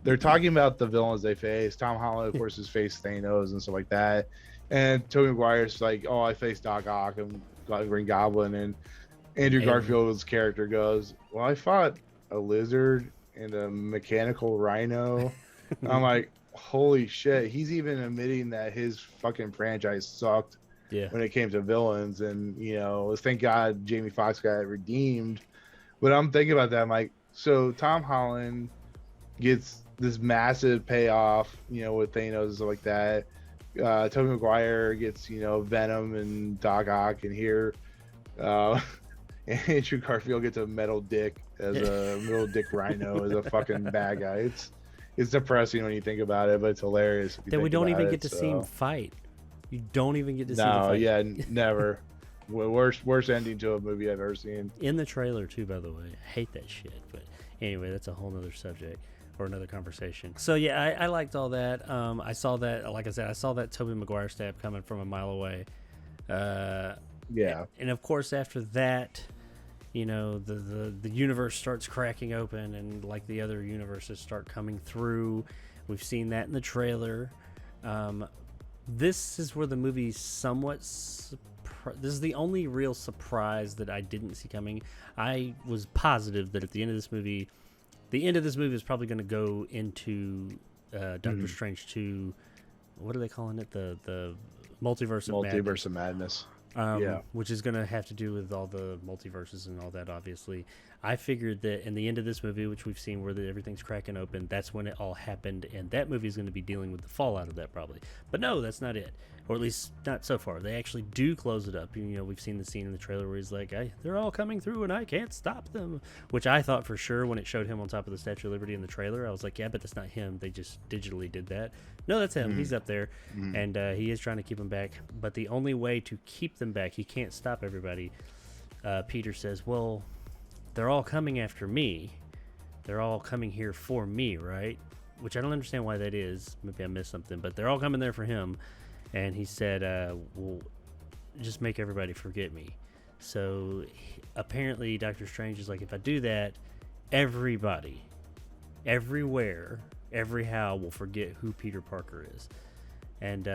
they're talking about the villains they face. Tom Holland, of course, has faced Thanos and stuff like that, and Tobey Maguire's like, "Oh, I faced Doc Ock and Green Goblin," and Andrew Garfield's character goes, "Well, I fought a lizard and a mechanical rhino." I'm like, holy shit, he's even admitting that his fucking franchise sucked when it came to villains. And thank God Jamie Foxx got redeemed. But I'm thinking about that, I'm like, so Tom Holland gets this massive payoff, with Thanos and stuff like that. Tobey Maguire gets, Venom and Doc Ock, and here Andrew Garfield gets a metal dick as a metal dick rhino as a fucking bad guy. It's depressing when you think about it, but it's hilarious. That we don't even get to see him fight. You don't even get to see him fight. Yeah, never. Worst ending to a movie I've ever seen. In the trailer too, by the way. I hate that shit. But anyway, that's a whole nother subject or another conversation. So yeah, I liked all that. I saw that, like I said, I saw that Tobey Maguire stab coming from a mile away. And of course after that, the universe starts cracking open and like the other universes start coming through. We've seen that in the trailer. This is where the movie somewhat this is the only real surprise that I didn't see coming. I was positive that at the end of this movie is probably going to go into Doctor Strange 2. What are they calling it? The Multiverse of Madness. Which is going to have to do with all the multiverses and all that, obviously. I figured that in the end of this movie, which we've seen where everything's cracking open, that's when it all happened, and that movie is going to be dealing with the fallout of that probably. But no, that's not it. Or at least not so far. They actually do close it up. We've seen the scene in the trailer where he's like, they're all coming through and I can't stop them. Which I thought for sure when it showed him on top of the Statue of Liberty in the trailer, I was like, yeah, but that's not him. They just digitally did that. No, that's him. He's up there, and he is trying to keep them back. But the only way to keep them back, he can't stop everybody. Peter says, well, they're all coming after me. They're all coming here for me, right? Which I don't understand why that is. Maybe I missed something, but they're all coming there for him. And he said, well, just make everybody forget me. So apparently Doctor Strange is like, if I do that, everybody, everywhere, every how will forget who Peter Parker is. And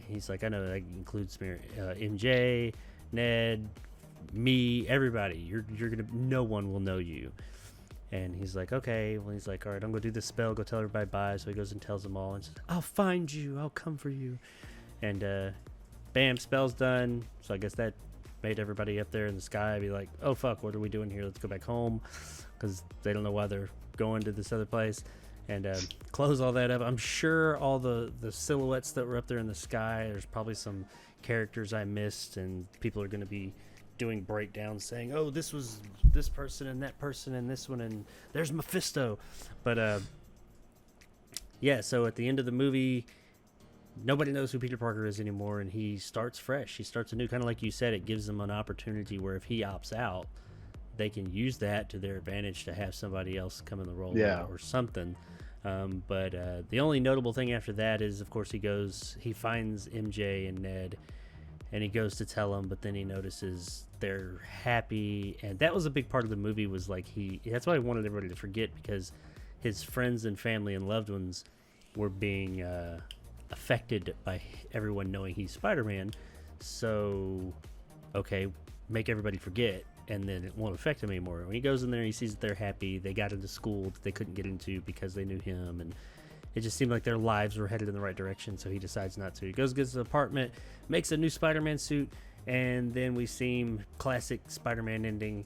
he's like, I know that includes MJ, Ned, me, everybody. You're gonna, no one will know you. And he's like, okay. Well, he's like, all right, I'm gonna do this spell. Go tell everybody bye. So he goes and tells them all, and says, I'll find you. I'll come for you. And bam, spell's done. So I guess that made everybody up there in the sky be like, oh fuck, what are we doing here? Let's go back home, because they don't know why they're going to this other place. And close all that up. I'm sure all the silhouettes that were up there in the sky, there's probably some characters I missed, and people are going to be doing breakdowns saying, oh, this was this person and that person and this one, and there's Mephisto. But yeah, so at the end of the movie, nobody knows who Peter Parker is anymore, and he starts fresh. He starts anew, kind of like you said. It gives them an opportunity where if he opts out, they can use that to their advantage to have somebody else come in the role or something. But the only notable thing after that is, of course, he finds MJ and Ned, and he goes to tell them, but then he notices they're happy. And that was a big part of the movie, was like that's why I wanted everybody to forget, because his friends and family and loved ones were being affected by everyone knowing he's Spider-Man. So, okay, make everybody forget, and then it won't affect him anymore. When he goes in there, he sees that they're happy. They got into school that they couldn't get into because they knew him, and it just seemed like their lives were headed in the right direction, so he decides not to. He goes, gets an apartment, makes a new Spider-Man suit, and then we see him, classic Spider-Man ending,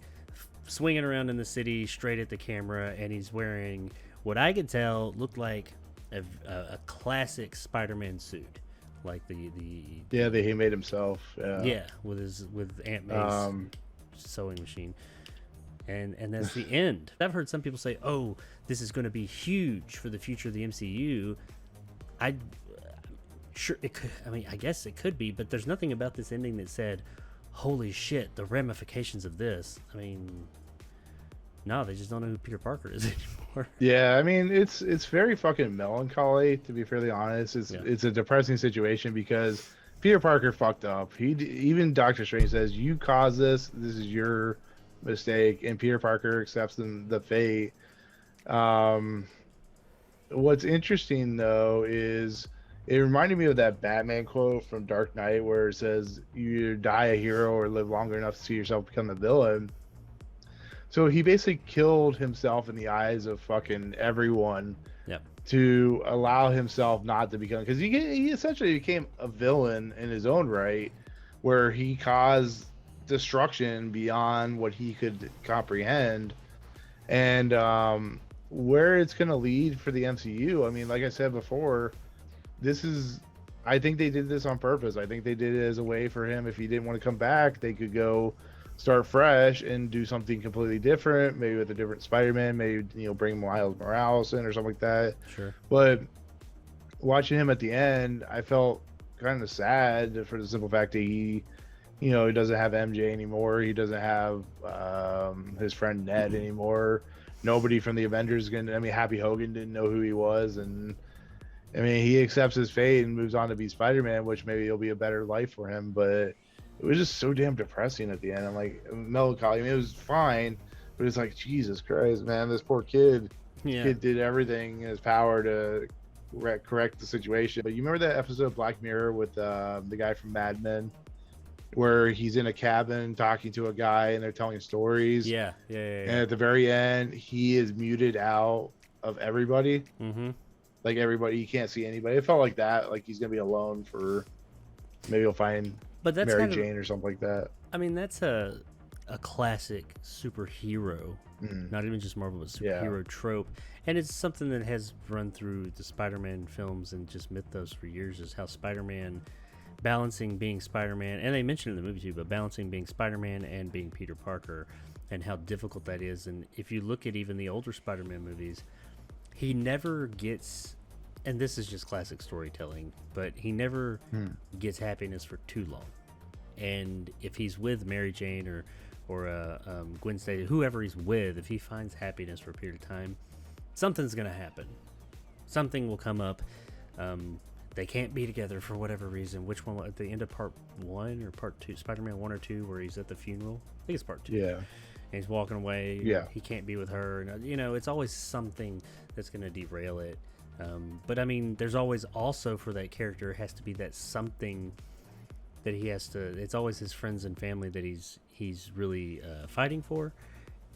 swinging around in the city straight at the camera, and he's wearing what I could tell looked like a classic Spider-Man suit, like the that he made himself. With Aunt May's sewing machine, and that's the end. I've heard some people say, oh, this is going to be huge for the future of the MCU. Sure it could. I mean, I guess it could be, but there's nothing about this ending that said, holy shit, the ramifications of this. I mean, no, they just don't know who Peter Parker is anymore. Yeah, I mean, it's very fucking melancholy, to be fairly honest. It's a depressing situation because Peter Parker fucked up. Even Doctor Strange says, you caused this. This is your mistake, and Peter Parker accepts the fate. What's interesting though is it reminded me of that Batman quote from Dark Knight where it says, you either die a hero or live longer enough to see yourself become a villain. So he basically killed himself in the eyes of fucking everyone. Yep. To allow himself not to become, because he essentially became a villain in his own right, where he caused destruction beyond what he could comprehend. And where it's going to lead for the MCU, I mean, like I said before, I think they did this on purpose. I think they did it as a way for him, if he didn't want to come back, they could go start fresh and do something completely different, maybe with a different Spider-Man, maybe bring Miles Morales in or something like that. Sure. But watching him at the end, I felt kind of sad for the simple fact that he doesn't have MJ anymore. He doesn't have his friend Ned anymore. Nobody from the Avengers Happy Hogan didn't know who he was, and I mean, he accepts his fate and moves on to be Spider-Man, which maybe it'll be a better life for him, but it was just so damn depressing at the end. I'm like, melancholy. I mean, it was fine, but it's like, Jesus Christ, man, this poor kid. Yeah. Kid did everything in his power to correct the situation. But you remember that episode of Black Mirror with the guy from Mad Men, where he's in a cabin talking to a guy and they're telling stories? Yeah. And at the very end, he is muted out of everybody. Mm-hmm. Like everybody, you can't see anybody. It felt like that. Like he's gonna be alone for. Maybe he'll find. But that's Mary Jane or something like that. I mean, that's a classic superhero, not even just Marvel, but superhero trope. And it's something that has run through the Spider-Man films and just mythos for years, is how Spider-Man balancing being Spider-Man, and they mentioned it in the movie too, but balancing being Spider-Man and being Peter Parker, and how difficult that is. And if you look at even the older Spider-Man movies, he never gets, and this is just classic storytelling, but he never gets happiness for too long. And if he's with Mary Jane or or Gwen Stacy, whoever he's with, if he finds happiness for a period of time, something's gonna happen. Something will come up. They can't be together for whatever reason. Which one? At the end of part 1 or part 2, Spider-Man 1 or 2, where he's at the funeral. I think it's part 2. Yeah. And he's walking away. Yeah. He can't be with her. And, you know, it's always something that's going to derail it. But I mean, there's always also for that character has to be that something that he has to. It's always his friends and family that he's really fighting for.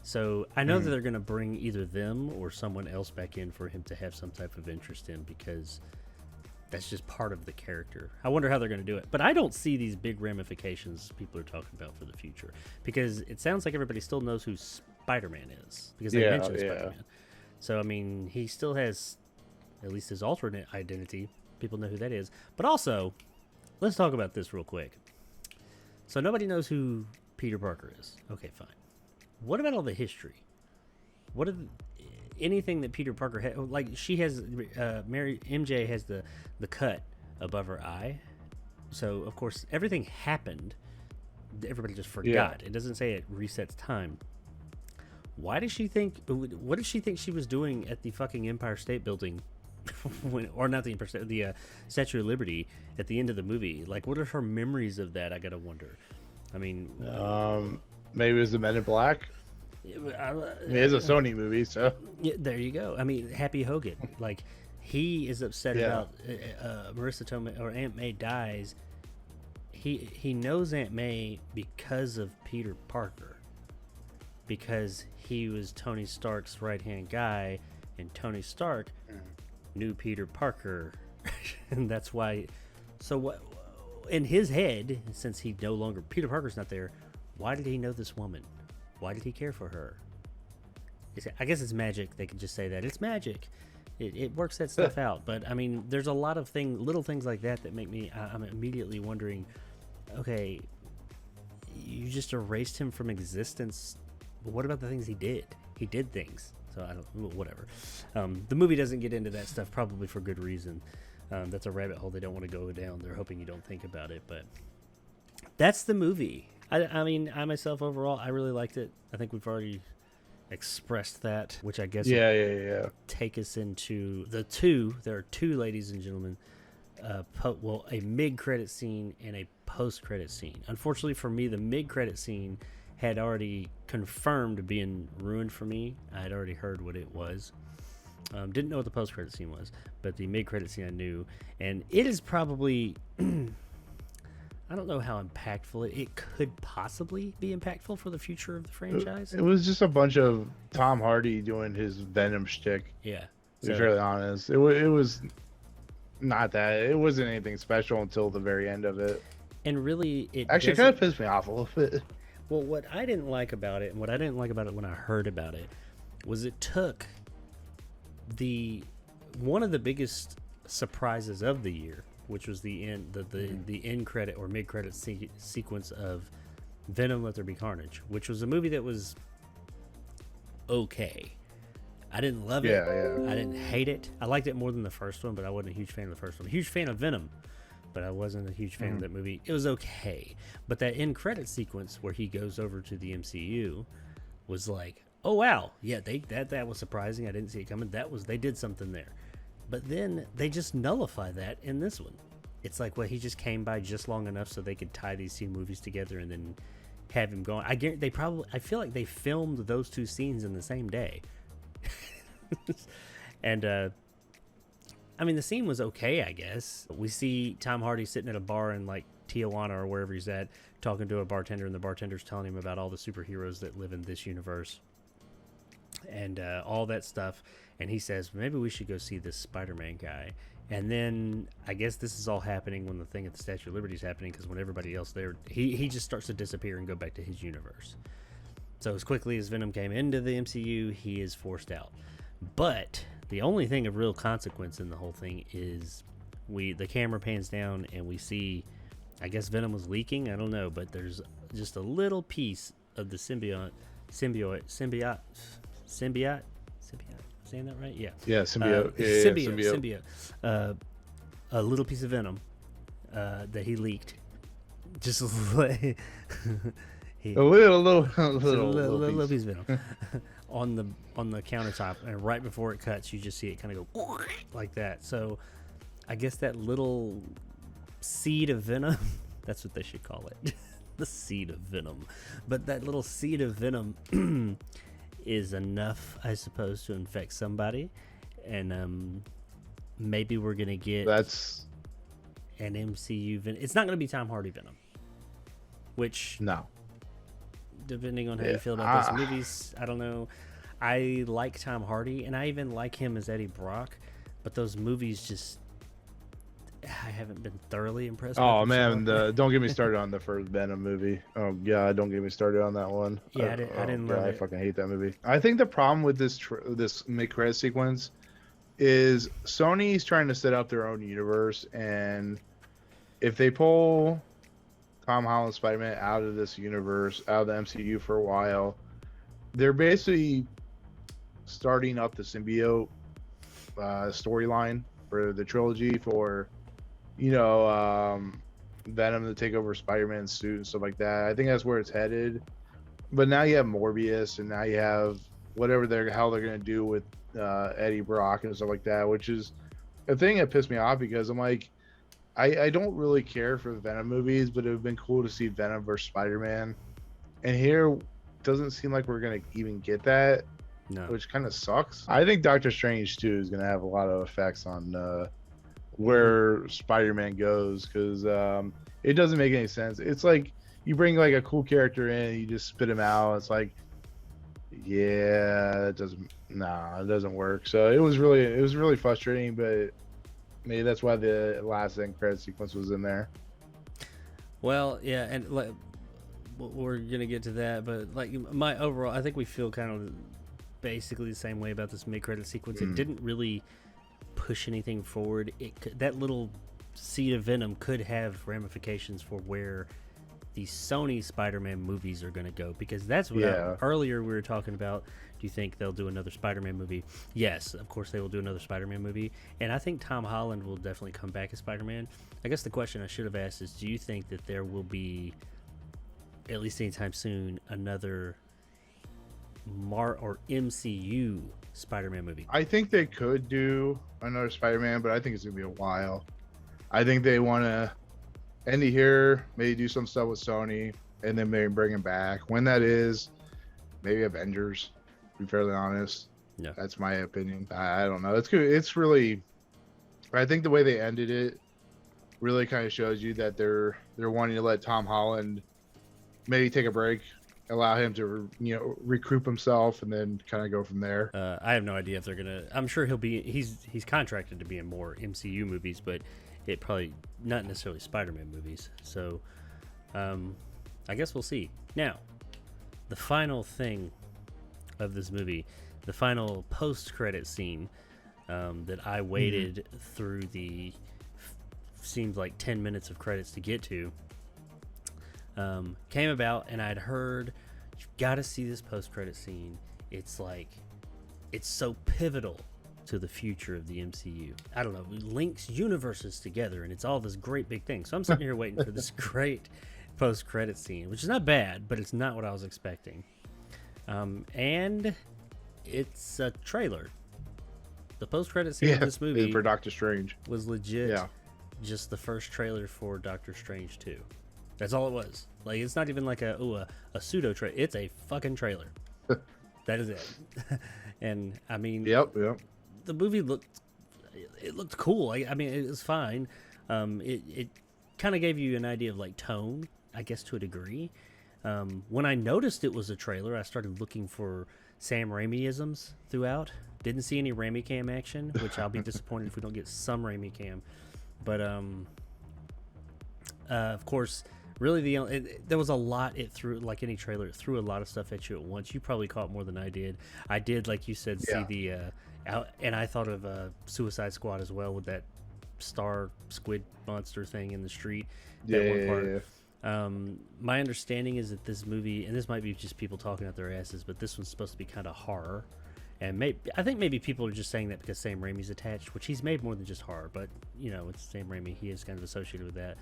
So I know that they're going to bring either them or someone else back in for him to have some type of interest in, because that's just part of the character. I wonder how they're going to do it. But I don't see these big ramifications people are talking about for the future, because it sounds like everybody still knows who Spider-Man is, because they mentioned Spider-Man. So, I mean, he still has at least his alternate identity. People know who that is. But also, let's talk about this real quick. So nobody knows who Peter Parker is. Okay, fine. What about all the history? What are anything that Peter Parker had? Like, she has MJ has the cut above her eye, so of course everything happened. Everybody just forgot. It doesn't say it resets time. Why does she think? What did she think she was doing at the fucking Empire State Building, or not the Empire State, the Statue of Liberty at the end of the movie? Like, what are her memories of that? I gotta wonder. I mean, maybe it was the Men in Black. It's a Sony movie, so yeah, there you go. I mean, Happy Hogan, like, he is upset about Marissa Tomei, or Aunt May dies. He knows Aunt May because of Peter Parker, because he was Tony Stark's right-hand guy, and Tony Stark knew Peter Parker, and that's why. So what in his head, since he no longer Peter Parker's not there, why did he know this woman? Why did he care for her? I guess it's magic. They could just say that it's magic. It works that stuff out. But I mean, there's a lot of little things like that make me. I'm immediately wondering. Okay, you just erased him from existence. But what about the things he did? He did things. So I don't. Whatever. The movie doesn't get into that stuff, probably for good reason. That's a rabbit hole they don't want to go down. They're hoping you don't think about it. But that's the movie. I mean, I myself overall, I really liked it. I think we've already expressed that, which I guess take us into the two. There are two, ladies and gentlemen. A mid-credit scene and a post-credit scene. Unfortunately for me, the mid-credit scene had already confirmed being ruined for me. I had already heard what it was. Didn't know what the post-credit scene was, but the mid-credit scene I knew, and it is probably. I don't know how impactful it could possibly be impactful for the future of the franchise. It was just a bunch of Tom Hardy doing his Venom shtick. Yeah. To be fairly honest. It was not that. It wasn't anything special until the very end of it. And really, it actually kind of pissed me off a little bit. Well, what I didn't like about it, and what I didn't like about it when I heard about it, was it took one of the biggest surprises of the year, which was the end credit or mid credit sequence of Venom: Let There Be Carnage, which was a movie that was okay. I didn't love it. I didn't hate it. I liked it more than the first one, but I wasn't a huge fan of the first one. A huge fan of Venom, but I wasn't a huge fan of that movie. It was okay, but that end credit sequence where he goes over to the MCU was like, oh wow, yeah, that was surprising. I didn't see it coming. They did something there. But then they just nullify that in this one. It's like, well, he just came by just long enough so they could tie these two movies together and then have him going. I feel like they filmed those two scenes in the same day. And I mean, the scene was okay, I guess. We see Tom Hardy sitting at a bar in like Tijuana or wherever he's at, talking to a bartender, and the bartender's telling him about all the superheroes that live in this universe and all that stuff. And he says, maybe we should go see this Spider-Man guy. And then I guess this is all happening when the thing at the Statue of Liberty is happening, because when everybody else there, he just starts to disappear and go back to his universe. So as quickly as Venom came into the MCU, he is forced out. But the only thing of real consequence in the whole thing is the camera pans down and we see, I guess Venom was leaking, I don't know, but there's just a little piece of the symbiote. Saying that right? Yeah. Yeah, symbiote. Symbiote. A little piece of Venom that he leaked. Just He A little, it's a little little piece. piece of venom on the countertop, and right before it cuts, you just see it kind of go like that. So I guess that little seed of venom, that's what they should call it. The seed of venom. But that little seed of venom is enough, I suppose, to infect somebody. And maybe we're going to get That's an MCU venom. It's not going to be Tom Hardy venom, which, no. depending on how you feel about those movies, I don't know. I like Tom Hardy, and I even like him as Eddie Brock, but those movies just, I haven't been thoroughly impressed. Oh with them man, so. don't get me started on the first Venom movie. Oh god, don't get me started on that one. Yeah, I didn't love I it. fucking hate that movie. I think the problem with this mid-credit sequence is Sony's trying to set up their own universe, and if they pull Tom Holland's Spider-Man out of this universe, out of the MCU for a while, they're basically starting up the symbiote storyline for the trilogy for, Venom to take over Spider-Man's suit and stuff like that. I think that's where it's headed. But now you have Morbius, and now you have whatever how they're gonna do with Eddie Brock and stuff like that, which is a thing that pissed me off because I'm like, I don't really care for the Venom movies, but it would have been cool to see Venom versus Spider-Man. And here doesn't seem like we're gonna even get that, No. which kind of sucks. I think Doctor Strange 2 is gonna have a lot of effects on where Spider-Man goes, because it doesn't make any sense. It's like you bring like a cool character in, you just spit him out. It's like, yeah, it doesn't work. So it was really frustrating, but maybe that's why the last end credit sequence was in there. Well, yeah, and like, we're gonna get to that, but like my overall, I think we feel kind of basically the same way about this mid-credit sequence. It didn't really push anything forward. That little seed of venom could have ramifications for where the Sony Spider-Man movies are going to go, because that's what earlier we were talking about. Do you think they'll do another Spider-Man movie? Yes, of course they will do another Spider-Man movie, and I think Tom Holland will definitely come back as Spider-Man. I guess the question I should have asked is, do you think that there will be, at least anytime soon, another or MCU Spider-Man movie? I think they could do another Spider-Man, but I think it's gonna be a while. I think they want to end it here, maybe do some stuff with Sony, and then maybe bring him back. When that is, maybe Avengers. To be fairly honest, Yeah, that's my opinion. I don't know. It's good. It's really, I think the way they ended it really kind of shows you that they're wanting to let Tom Holland maybe take a break, allow him to recruit himself, and then kind of go from there. I have no idea if they're gonna. I'm sure he's contracted to be in more MCU movies, but it probably not necessarily Spider-Man movies. So I guess we'll see. Now, the final thing of this movie, the final post-credit scene that I waited through the seems like 10 minutes of credits to get to, came about, and I'd heard, you've got to see this post-credit scene. It's so pivotal to the future of the MCU. I don't know, it links universes together, and it's all this great big thing. So I'm sitting here waiting for this great post-credit scene, which is not bad, but it's not what I was expecting. And it's a trailer. The post-credit scene of this movie for Doctor Strange was legit just the first trailer for Doctor Strange 2. That's all it was. Like, it's not even like a pseudo trailer. It's a fucking trailer. That is it. And I mean, Yep. the movie looked cool. I mean, it was fine. It kind of gave you an idea of like tone, I guess, to a degree. When I noticed it was a trailer, I started looking for Sam Raimi-isms throughout. Didn't see any Raimi Cam action, which I'll be disappointed if we don't get some Raimi Cam. But of course, really there was a lot. It threw, like any trailer, it threw a lot of stuff at you at once. You probably caught more than I did. I did, like you said, see the and I thought of Suicide Squad as well, with that star squid monster thing in the street. Yeah. My understanding is that this movie, and this might be just people talking out their asses, but this one's supposed to be kind of horror. And I think maybe people are just saying that because Sam Raimi's attached, which he's made more than just horror, but it's Sam Raimi. He is kind of associated with that.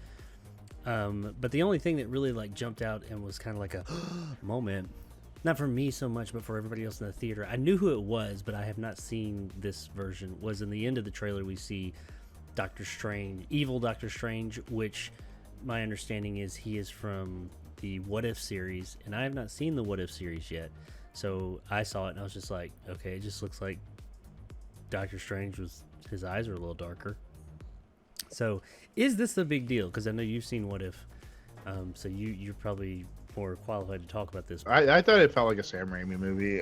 But the only thing that really like jumped out and was kind of like a moment, not for me so much, but for everybody else in the theater. I knew who it was, but I have not seen this version. Was in the end of the trailer we see Doctor Strange, evil Doctor Strange, which my understanding is he is from the What If series, and I have not seen the What If series yet. So I saw it and I was just like, okay, it just looks like Doctor Strange was, his eyes are a little darker. So is this a big deal? Because I know you've seen What If, so you're probably more qualified to talk about this. I thought it felt like a Sam Raimi movie.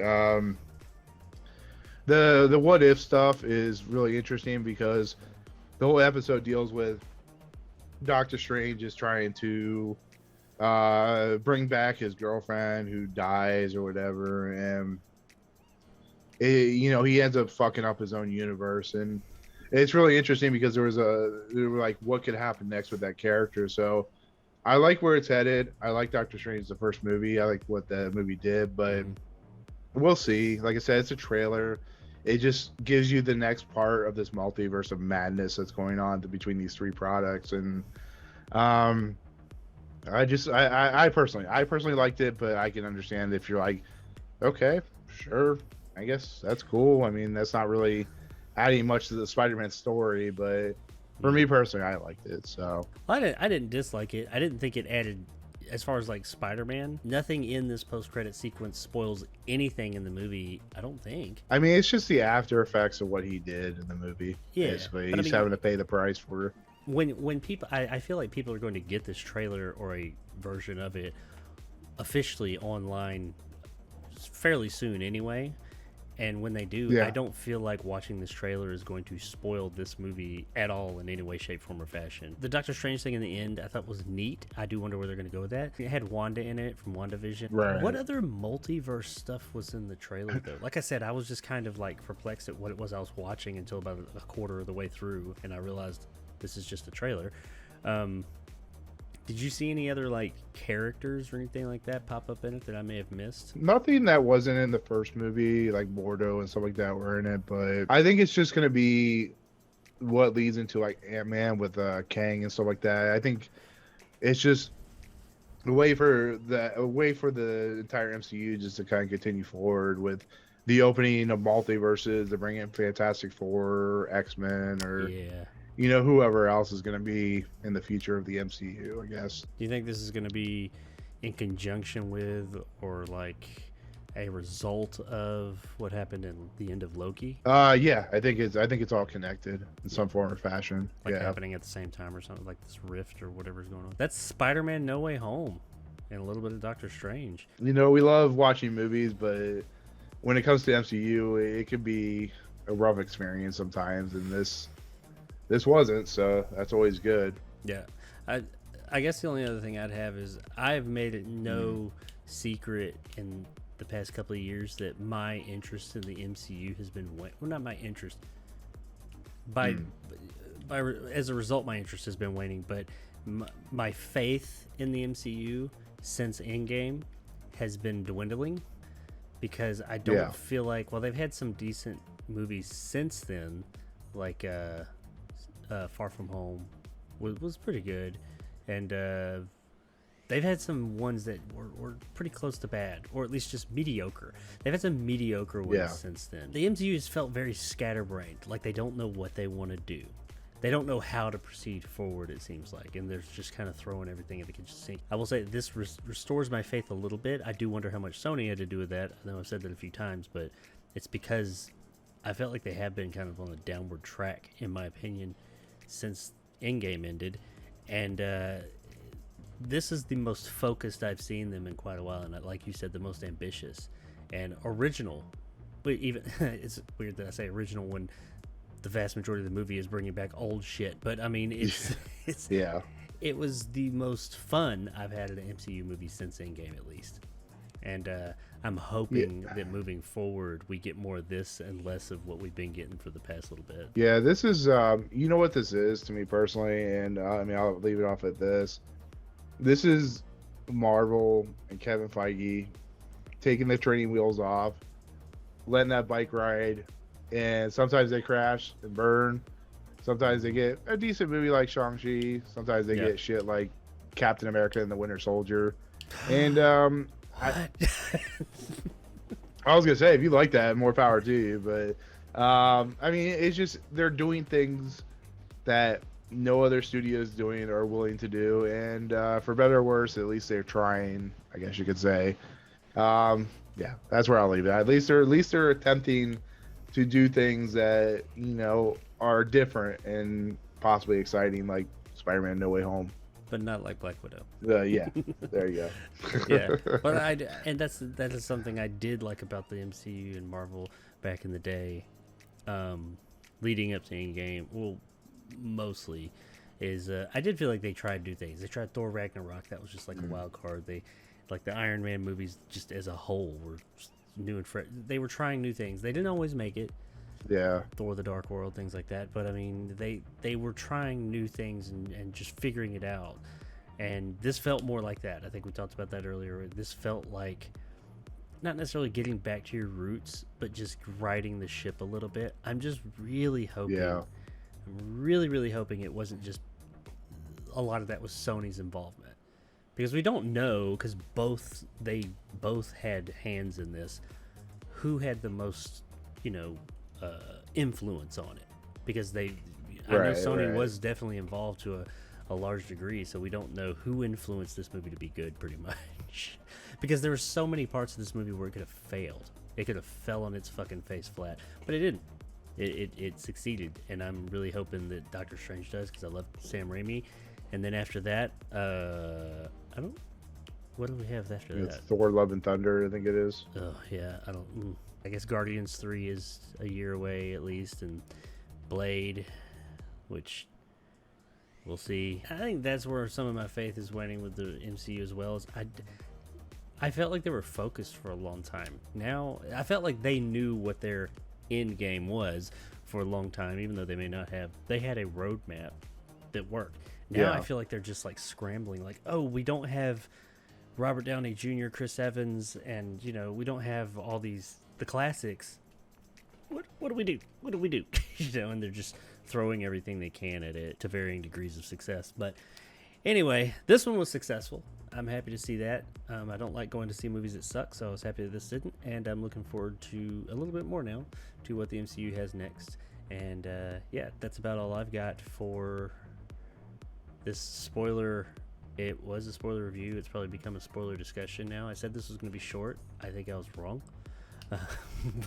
The What If stuff is really interesting because the whole episode deals with Doctor Strange is trying to bring back his girlfriend who dies or whatever, and he ends up fucking up his own universe. And it's really interesting because there were like, what could happen next with that character. So I like where it's headed. I like Doctor Strange, the first movie. I like what the movie did, but we'll see. Like I said, it's a trailer. It just gives you the next part of this multiverse of madness that's going on between these three products. And I personally liked it, but I can understand if you're like, okay, sure, I guess that's cool. I mean, that's not really adding much to the Spider-Man story, but for me personally, I liked it. So I didn't dislike it. I didn't think it added, as far as like Spider-Man, nothing in this post-credit sequence spoils anything in the movie, I don't think. I mean, it's just the after effects of what he did in the movie. Yeah, basically, he's having to pay the price for it. When people, I feel like people are going to get this trailer or a version of it officially online fairly soon anyway. And when they do, Yeah. I don't feel like watching this trailer is going to spoil this movie at all in any way, shape, form, or fashion. The Doctor Strange thing in the end I thought was neat. I do wonder where they're going to go with that. It had Wanda in it from WandaVision. Right. What other multiverse stuff was in the trailer, though? Like I said, I was just kind of like perplexed at what it was I was watching until about a quarter of the way through, and I realized this is just a trailer. Did you see any other like characters or anything like that pop up in it that I may have missed? Nothing that wasn't in the first movie, like Mordo and stuff like that, were in it. But I think it's just gonna be what leads into like Ant-Man with Kang and stuff like that. I think it's just a way for the entire MCU just to kind of continue forward with the opening of multiverses, to bring in Fantastic Four, X-Men, or whoever else is going to be in the future of the MCU, I guess. Do you think this is going to be in conjunction with or like a result of what happened in the end of Loki? Yeah, I think it's all connected in some form or fashion. Like happening at the same time or something, like this rift or whatever's going on. That's Spider-Man No Way Home and a little bit of Doctor Strange. We love watching movies, but when it comes to MCU, it could be a rough experience sometimes, and this wasn't, so that's always good. Yeah. I guess the only other thing I'd have is I've made it no secret in the past couple of years that my interest in the MCU has been not my interest, as a result my interest has been waning, but my faith in the MCU since Endgame has been dwindling, because I don't feel like, well, they've had some decent movies since then, like Far From Home was pretty good, and they've had some ones that were pretty close to bad, or at least just mediocre. They've had some mediocre ones since then. The MCU has felt very scatterbrained, like they don't know what they want to do. They don't know how to proceed forward, it seems like, and they're just kind of throwing everything at the kitchen sink. I will say this restores my faith a little bit. I do wonder how much Sony had to do with that. I know I've said that a few times, but it's because I felt like they have been kind of on a downward track, in my opinion, since Endgame ended, and this is the most focused I've seen them in quite a while, and like you said, the most ambitious and original. But even it's weird that I say original when the vast majority of the movie is bringing back old shit, but I mean it's yeah, it was the most fun I've had in an MCU movie since Endgame, at least. And I'm hoping that moving forward we get more of this and less of what we've been getting for the past little bit. Yeah, this is you know what this is to me personally, and I mean, I'll leave it off at this. This is Marvel and Kevin Feige taking the training wheels off, letting that bike ride, and sometimes they crash and burn. Sometimes they get a decent movie like Shang-Chi. Sometimes they get shit like Captain America and the Winter Soldier. And I was gonna say, if you like that, more power to you. But I mean, it's just they're doing things that no other studio is doing or willing to do, and for better or worse, at least they're trying, I guess you could say. Yeah, that's where I'll leave it. At least they're attempting to do things that are different and possibly exciting, like Spider-Man: No Way Home. But not like Black Widow. Yeah, there you go. Yeah, but that is something I did like about the MCU and Marvel back in the day, leading up to Endgame. Well, mostly is I did feel like they tried new things. They tried Thor Ragnarok. That was just like a wild card. They like the Iron Man movies just as a whole were just new and fresh. They were trying new things. They didn't always make it. Yeah. Thor: The Dark World, things like that. But I mean, they were trying new things and just figuring it out. And this felt more like that. I think we talked about that earlier. This felt like not necessarily getting back to your roots, but just riding the ship a little bit. I'm just really hoping. Yeah. I'm really, really hoping it wasn't just a lot of that was Sony's involvement, because we don't know, because they both had hands in this. Who had the most, influence on it? Because I know Sony was definitely involved to a large degree, so we don't know who influenced this movie to be good, pretty much. Because there were so many parts of this movie where it could have failed. It could have fell on its fucking face flat, but it didn't. It succeeded, and I'm really hoping that Doctor Strange does, because I love Sam Raimi. And then after that, what do we have after that? Thor: Love and Thunder, I think it is. Oh yeah, I guess Guardians 3 is a year away at least, and Blade, which we'll see. I think that's where some of my faith is waning with the MCU as well. As I felt like they were focused for a long time. Now I felt like they knew what their end game was for a long time, even though they may not have. They had a roadmap that worked. Now I feel like they're just like scrambling, like, oh, we don't have Robert Downey Jr., Chris Evans, and we don't have all the classics. What do we do? What do we do? And they're just throwing everything they can at it to varying degrees of success. But anyway, this one was successful. I'm happy to see that. I don't like going to see movies that suck, so I was happy that this didn't, and I'm looking forward to a little bit more now to what the MCU has next. And yeah, that's about all I've got for this spoiler. It was a spoiler review. It's probably become a spoiler discussion now. I said this was going to be short. I think I was wrong.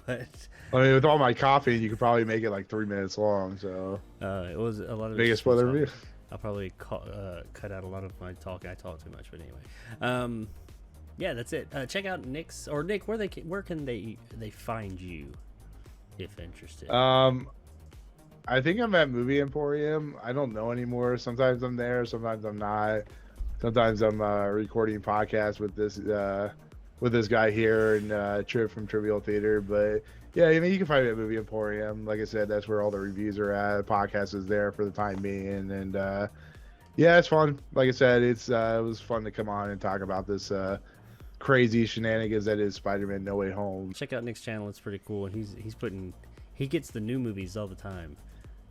But I mean, with all my coffee, you could probably make it like 3 minutes long. So it was a lot of biggest spoiler review. I'll probably cut out a lot of my talking. I talk too much, but anyway. Yeah, that's it. Check out Nick's, or Nick. Where can they find you if interested? I think I'm at Movie Emporium. I don't know anymore. Sometimes I'm there, sometimes I'm not. Sometimes I'm recording podcasts with this guy here and Trip from Trivial Theater. But yeah, I mean, you can find me at Movie Emporium. Like I said, that's where all the reviews are at. The podcast is there for the time being, and yeah, it's fun. Like I said, it was fun to come on and talk about this crazy shenanigans that is Spider-Man: No Way Home. Check out Nick's channel; it's pretty cool, and he gets the new movies all the time.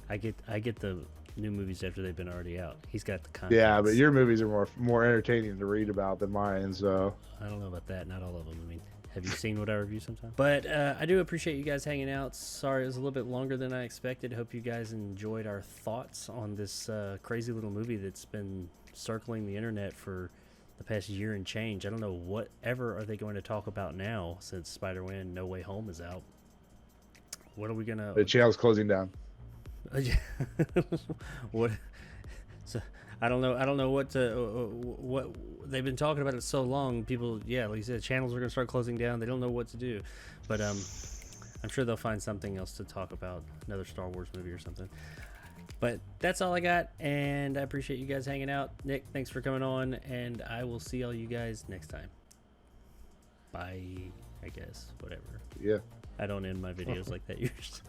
I get the new movies after they've been already out. He's got the content. Yeah, but your movies are more entertaining to read about than mine, so I don't know about that. Not all of them. I mean, have you seen what I review sometimes? But I do appreciate you guys hanging out. Sorry it was a little bit longer than I expected. Hope you guys enjoyed our thoughts on this crazy little movie that's been circling the internet for the past year and change. I don't know whatever are they going to talk about now since Spider-Man: No Way Home is out. What are we gonna? The channel's closing down. What? So I don't know what they've been talking about it so long. People, yeah, like you said, channels are gonna start closing down. They don't know what to do, but I'm sure they'll find something else to talk about, another Star Wars movie or something. But that's all I got, and I appreciate you guys hanging out. Nick, thanks for coming on, and I will see all you guys next time. Bye, I guess, whatever. Yeah. I don't end my videos like that usually.